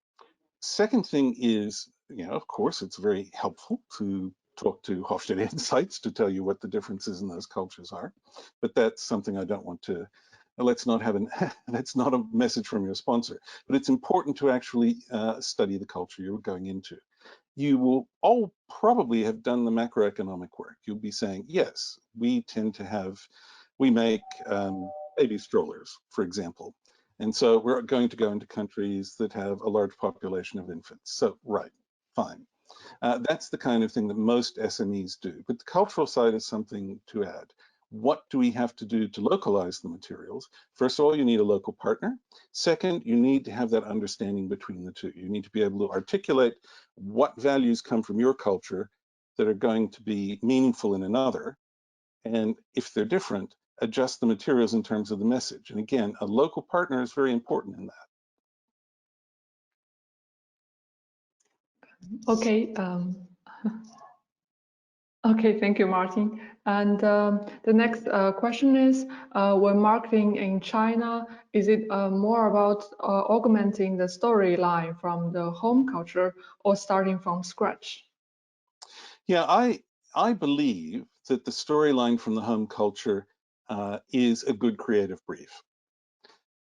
Second thing is, you know, of course, it's very helpful to talk to Hofstede Insights to tell you what the differences in those cultures are, but that's something I don't want to. Let's not have that's not a message from your sponsor, but it's important to actually study the culture you're going into. You will all probably have done the macroeconomic work. You'll be saying, yes, we make baby strollers, for example. And so we're going to go into countries that have a large population of infants. So, right, fine. That's the kind of thing that most SMEs do. But the cultural side is something to add. What do we have to do to localize the materials? First of all, you need a local partner. Second, you need to have that understanding between the two. You need to be able to articulate what values come from your culture that are going to be meaningful in another. And if they're different, adjust the materials in terms of the message. And again, a local partner is very important in that. Okay. Okay, thank you, Martin. And the next question is, when marketing in China, is it more about augmenting the storyline from the home culture or starting from scratch? Yeah, I believe that the storyline from the home culture is a good creative brief.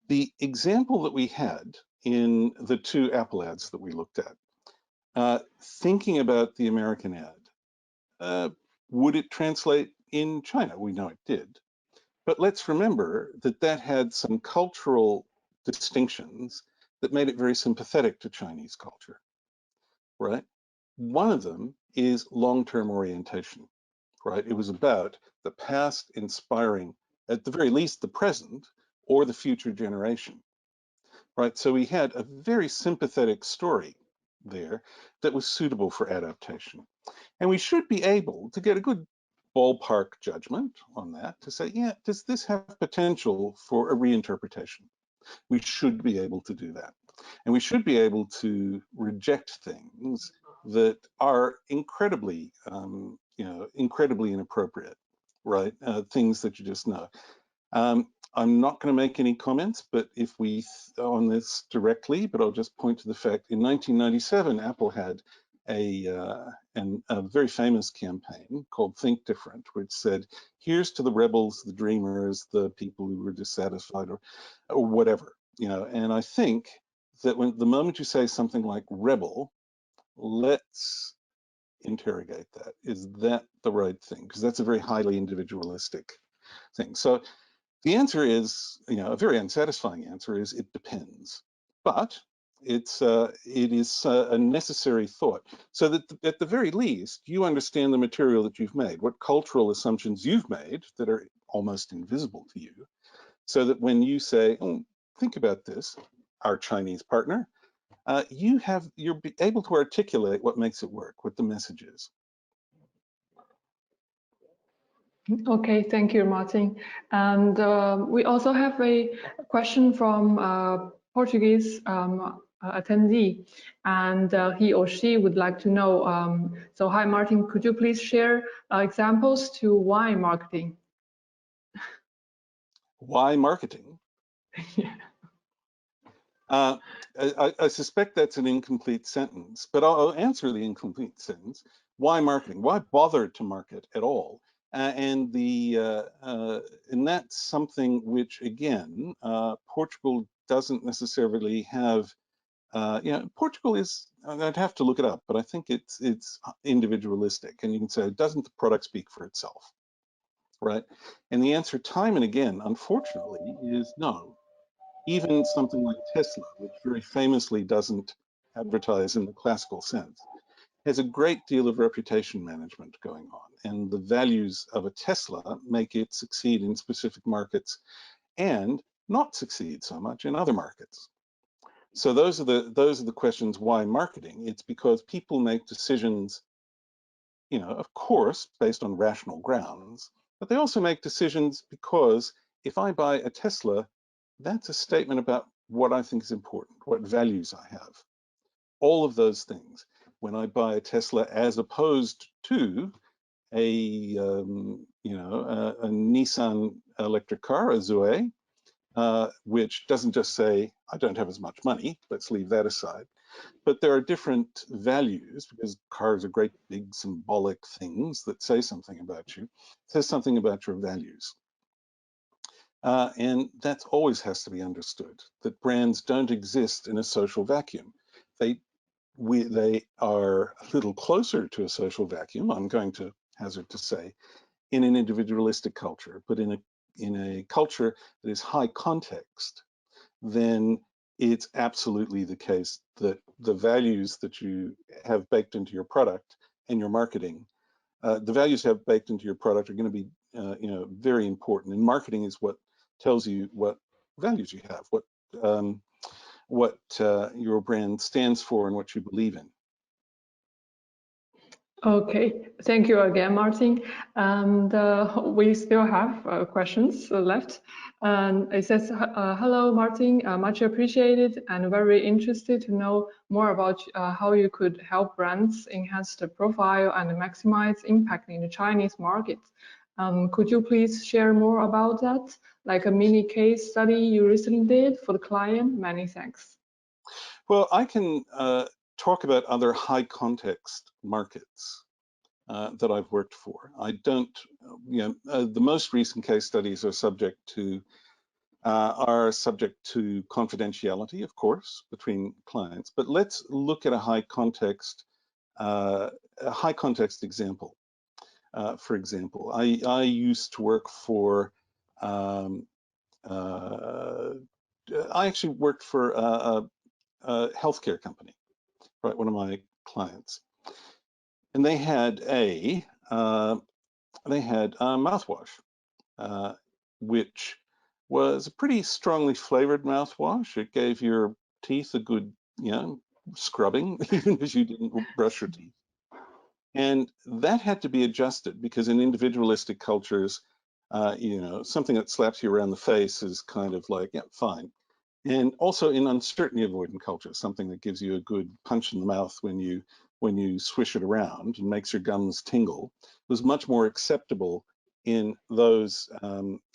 The example that we had in the two Apple ads that we looked at, thinking about the American ad, would it translate in China? We know it did. But let's remember that that had some cultural distinctions that made it very sympathetic to Chinese culture, right? One of them is long-term orientation, right? It was about the past inspiring, at the very least, the present or the future generation, right? So we had a very sympathetic story there that was suitable for adaptation. And we should be able to get a good ballpark judgment on that to say, yeah, does this have potential for a reinterpretation? We should be able to do that. And we should be able to reject things that are incredibly, incredibly inappropriate, right? Things that you just know. I'm not going to make any comments, but if we on this directly, but I'll just point to the fact in 1997, Apple had a very famous campaign called Think Different, which said, here's to the rebels, the dreamers, the people who were dissatisfied or whatever, and I think that the moment you say something like rebel, let's interrogate that. Is that the right thing? Because that's a very highly individualistic thing. So the answer is, a very unsatisfying answer is it depends, but it is a necessary thought so that at the very least you understand the material that you've made, what cultural assumptions you've made that are almost invisible to you, so that when you say, oh, think about this, our Chinese partner, you're able to articulate what makes it work, what the message is. Okay, thank you, Martin. And we also have a question from Portuguese attendee, and he or she would like to know, so hi Martin, could you please share examples to why marketing? Why marketing? Yeah. I suspect that's an incomplete sentence, but I'll answer the incomplete sentence. Why marketing? Why bother to market at all? And that's something which, again, Portugal doesn't necessarily have. Portugal is. I'd have to look it up, but I think it's individualistic, and you can say, doesn't the product speak for itself, right? And the answer, time and again, unfortunately, is no. Even something like Tesla, which very famously doesn't advertise in the classical sense, has a great deal of reputation management going on, and the values of a Tesla make it succeed in specific markets and not succeed so much in other markets. So those are the questions. Why marketing? It's because people make decisions, of course, based on rational grounds, but they also make decisions because if I buy a Tesla, that's a statement about what I think is important, what values I have. All of those things. When I buy a Tesla, as opposed to a Nissan electric car, a Zoe, which doesn't just say, I don't have as much money, let's leave that aside. But there are different values, because cars are great big symbolic things that say something about you. It says something about your values. And that always has to be understood, that brands don't exist in a social vacuum. They are a little closer to a social vacuum, I'm going to hazard to say, in an individualistic culture, but in a culture that is high context, then it's absolutely the case that the values that you have baked into your product and your marketing, the values you have baked into your product are going to be, very important. And marketing is what tells you what values you have, what your brand stands for and what you believe in. Okay, thank you again, Martin. And we still have questions left. And it says, hello, Martin, much appreciated and very interested to know more about how you could help brands enhance the profile and maximize impact in the Chinese market. Could you please share more about that, like a mini case study you recently did for the client? Many thanks. Well, I can talk about other high context markets that I've worked for. I don't, the most recent case studies are subject to confidentiality, of course, between clients. But let's look at a high context example. For example, I used to work for I actually worked for a healthcare company, right? One of my clients, and they had a mouthwash, which was a pretty strongly flavored mouthwash. It gave your teeth a good, scrubbing, even if you didn't brush your teeth. And that had to be adjusted because in individualistic cultures, something that slaps you around the face is kind of like, yeah, fine. And also in uncertainty avoidant cultures, something that gives you a good punch in the mouth when you swish it around and makes your gums tingle was much more acceptable in those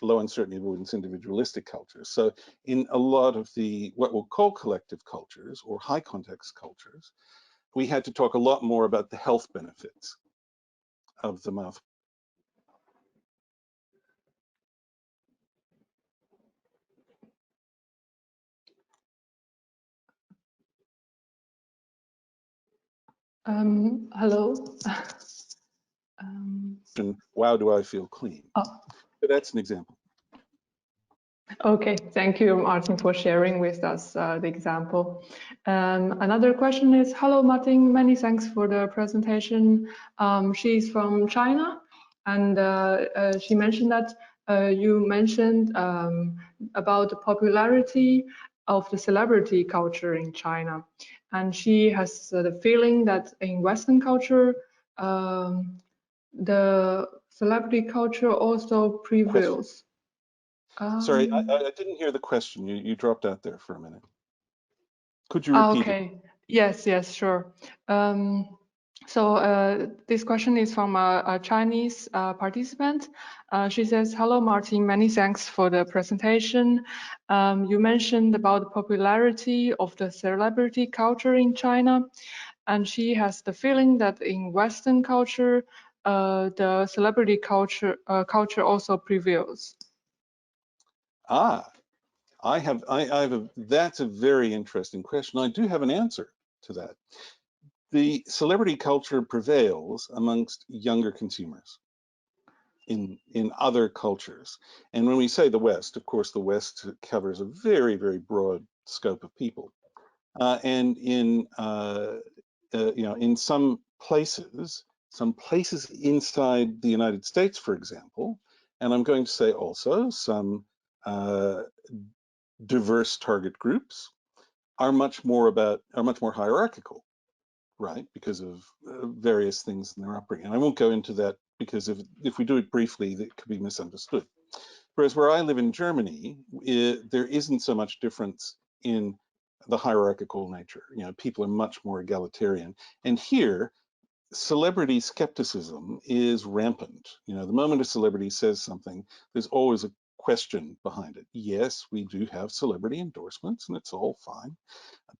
low uncertainty avoidance individualistic cultures. So in a lot of the what we'll call collective cultures or high context cultures, we had to talk a lot more about the health benefits of the mouth. Hello. Wow, do I feel clean? Oh. So that's an example. Okay, thank you, Martin, for sharing with us the example. Another question is, hello, Martin, many thanks for the presentation. She's from China, and she mentioned that you mentioned about the popularity of the celebrity culture in China. And she has the feeling that in Western culture, the celebrity culture also prevails. Sorry, I didn't hear the question. You dropped out there for a minute. Could you repeat it? Okay. Yes, sure. So this question is from a Chinese participant. She says, hello, Martin, many thanks for the presentation. You mentioned about the popularity of the celebrity culture in China, and she has the feeling that in Western culture, the celebrity culture also prevails. That's a very interesting question. I do have an answer to that. The celebrity culture prevails amongst younger consumers in other cultures. And when we say the West, of course, the West covers a very, very broad scope of people. And in some places inside the United States, for example, and I'm going to say also some diverse target groups are much more hierarchical, right? Because of various things in their upbringing. And I won't go into that because if we do it briefly, that could be misunderstood. Whereas where I live in Germany, there isn't so much difference in the hierarchical nature. People are much more egalitarian. And here, celebrity skepticism is rampant. The moment a celebrity says something, there's always a question behind it. Yes, we do have celebrity endorsements and it's all fine,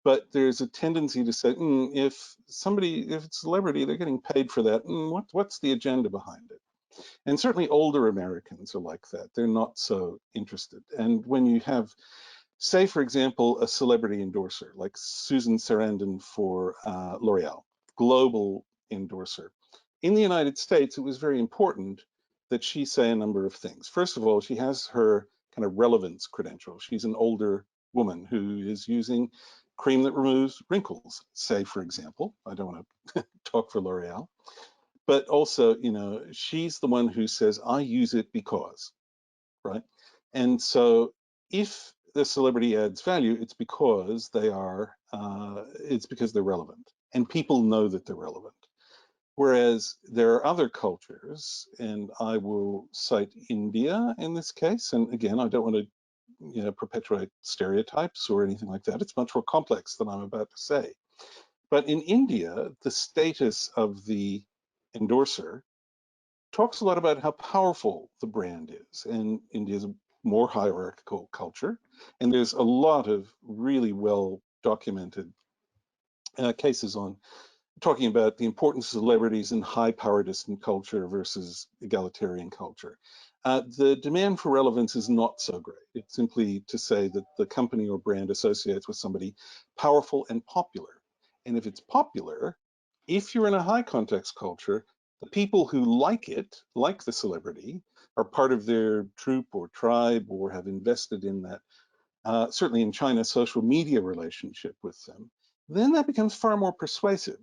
but there's a tendency to say, if it's a celebrity, they're getting paid for that. What's the agenda behind it? And certainly older Americans are like that. They're not so interested. And when you have, say, for example, a celebrity endorser like Susan Sarandon for L'Oreal, global endorser. In the United States, it was very important that she say a number of things. First of all, she has her kind of relevance credential. She's an older woman who is using cream that removes wrinkles, say, for example. I don't want to talk for L'Oreal. But also, she's the one who says, I use it because, right? And so if the celebrity adds value, it's because they're relevant and people know that they're relevant. Whereas there are other cultures, and I will cite India in this case. And again, I don't want to perpetuate stereotypes or anything like that. It's much more complex than I'm about to say. But in India, the status of the endorser talks a lot about how powerful the brand is. And India is a more hierarchical culture. And there's a lot of really well documented cases on talking about the importance of celebrities in high power distant culture versus egalitarian culture. The demand for relevance is not so great. It's simply to say that the company or brand associates with somebody powerful and popular. And if it's popular, if you're in a high context culture, the people who like it, like the celebrity, are part of their troop or tribe or have invested in that certainly in China, social media relationship with them, then that becomes far more persuasive.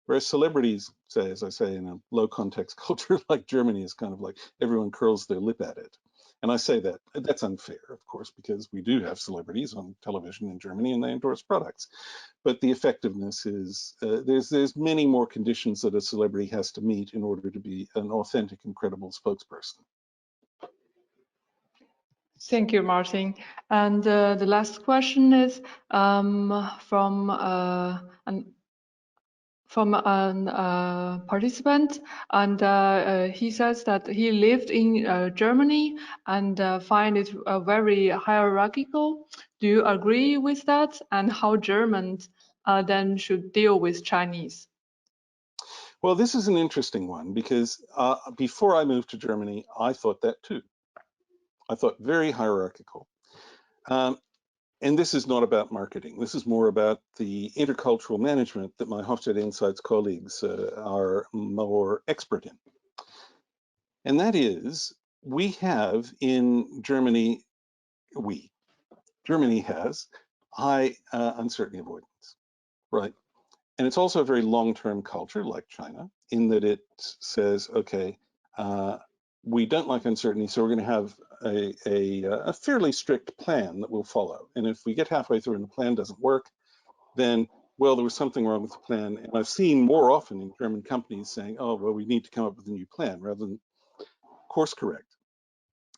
Whereas celebrities, say, as I say, in a low context culture like Germany, is kind of like everyone curls their lip at it. And I say that that's unfair, of course, because we do have celebrities on television in Germany and they endorse products. But the effectiveness is, there's many more conditions that a celebrity has to meet in order to be an authentic and credible spokesperson. Thank you, Martin. And the last question is from a participant, and he says that he lived in Germany and find it very hierarchical. Do you agree with that? And how Germans then should deal with Chinese? Well, this is an interesting one because before I moved to Germany, I thought that too. I thought very hierarchical. And this is not about marketing. This is more about the intercultural management that my Hofstede Insights colleagues are more expert in. And that is, we have in Germany, Germany has high uncertainty avoidance, right? And it's also a very long-term culture like China in that it says, okay, we don't like uncertainty, so we're going to have a fairly strict plan that we'll follow. And if we get halfway through and the plan doesn't work, then, well, there was something wrong with the plan. And I've seen more often in German companies saying, oh, well, we need to come up with a new plan rather than course correct.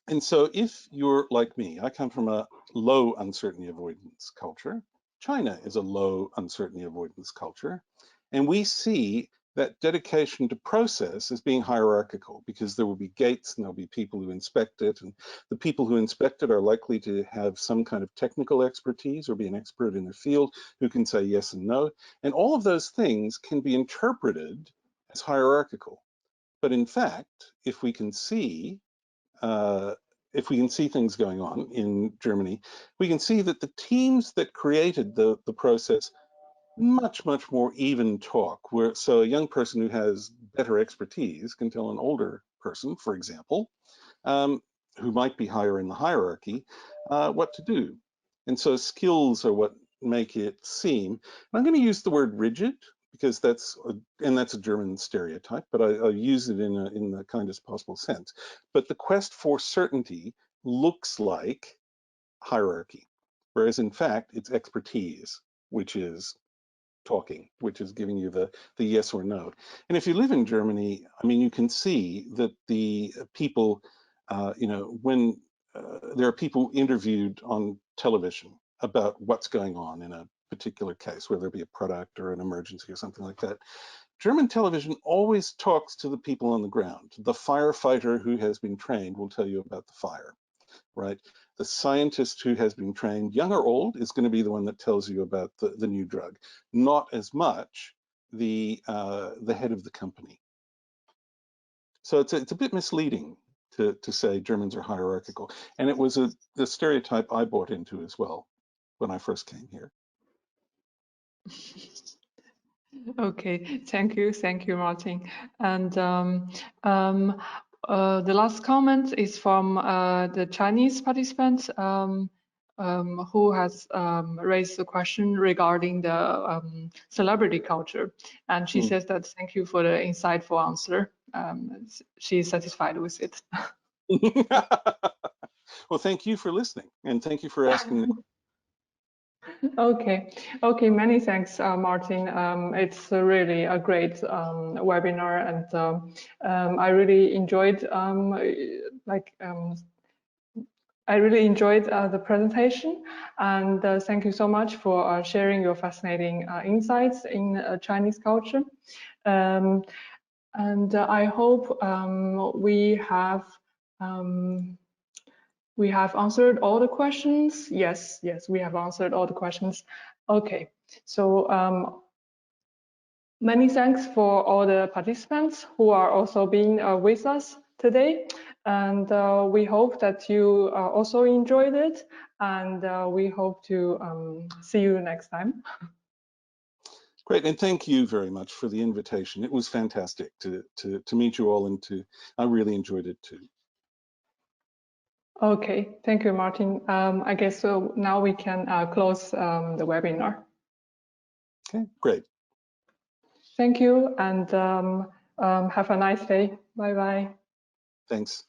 And so if you're like me, I come from a low uncertainty avoidance culture. China is a low uncertainty avoidance culture. And we see that dedication to process as being hierarchical because there will be gates and there'll be people who inspect it. And the people who inspect it are likely to have some kind of technical expertise or be an expert in their field who can say yes and no. And all of those things can be interpreted as hierarchical. But in fact, if we can see things going on in Germany, we can see that the teams that created the process much more even talk. So a young person who has better expertise can tell an older person, for example, who might be higher in the hierarchy, what to do. And so skills are what make it seem. And I'm going to use the word rigid because that's a German stereotype, but I'll use it in the kindest possible sense. But the quest for certainty looks like hierarchy, whereas in fact it's expertise, which is talking, which is giving you the yes or no. And if you live in Germany, I mean, you can see that the people, when there are people interviewed on television about what's going on in a particular case, whether it be a product or an emergency or something like that, German television always talks to the people on the ground. The firefighter who has been trained will tell you about the fire, right? The scientist who has been trained, young or old, is going to be the one that tells you about the new drug, not as much the head of the company. So it's a bit misleading to say Germans are hierarchical. And it was the stereotype I bought into as well when I first came here. Okay, thank you, Martin. And the last comment is from the Chinese participant who has raised the question regarding the celebrity culture. And she says that thank you for the insightful answer. She is satisfied with it. Well, thank you for listening and thank you for asking. Okay, many thanks, Martin. It's really a great webinar, and I really enjoyed the presentation, and thank you so much for sharing your fascinating insights in Chinese culture. And I hope we have answered all the questions. Yes, we have answered all the questions. Okay, so many thanks for all the participants who are also being with us today. And we hope that you also enjoyed it. And we hope to see you next time. Great, and thank you very much for the invitation. It was fantastic to meet you all, and I really enjoyed it too. Okay, thank you, Martin. I guess so now we can close the webinar. Okay, great. Thank you, and have a nice day. Bye-bye. Thanks.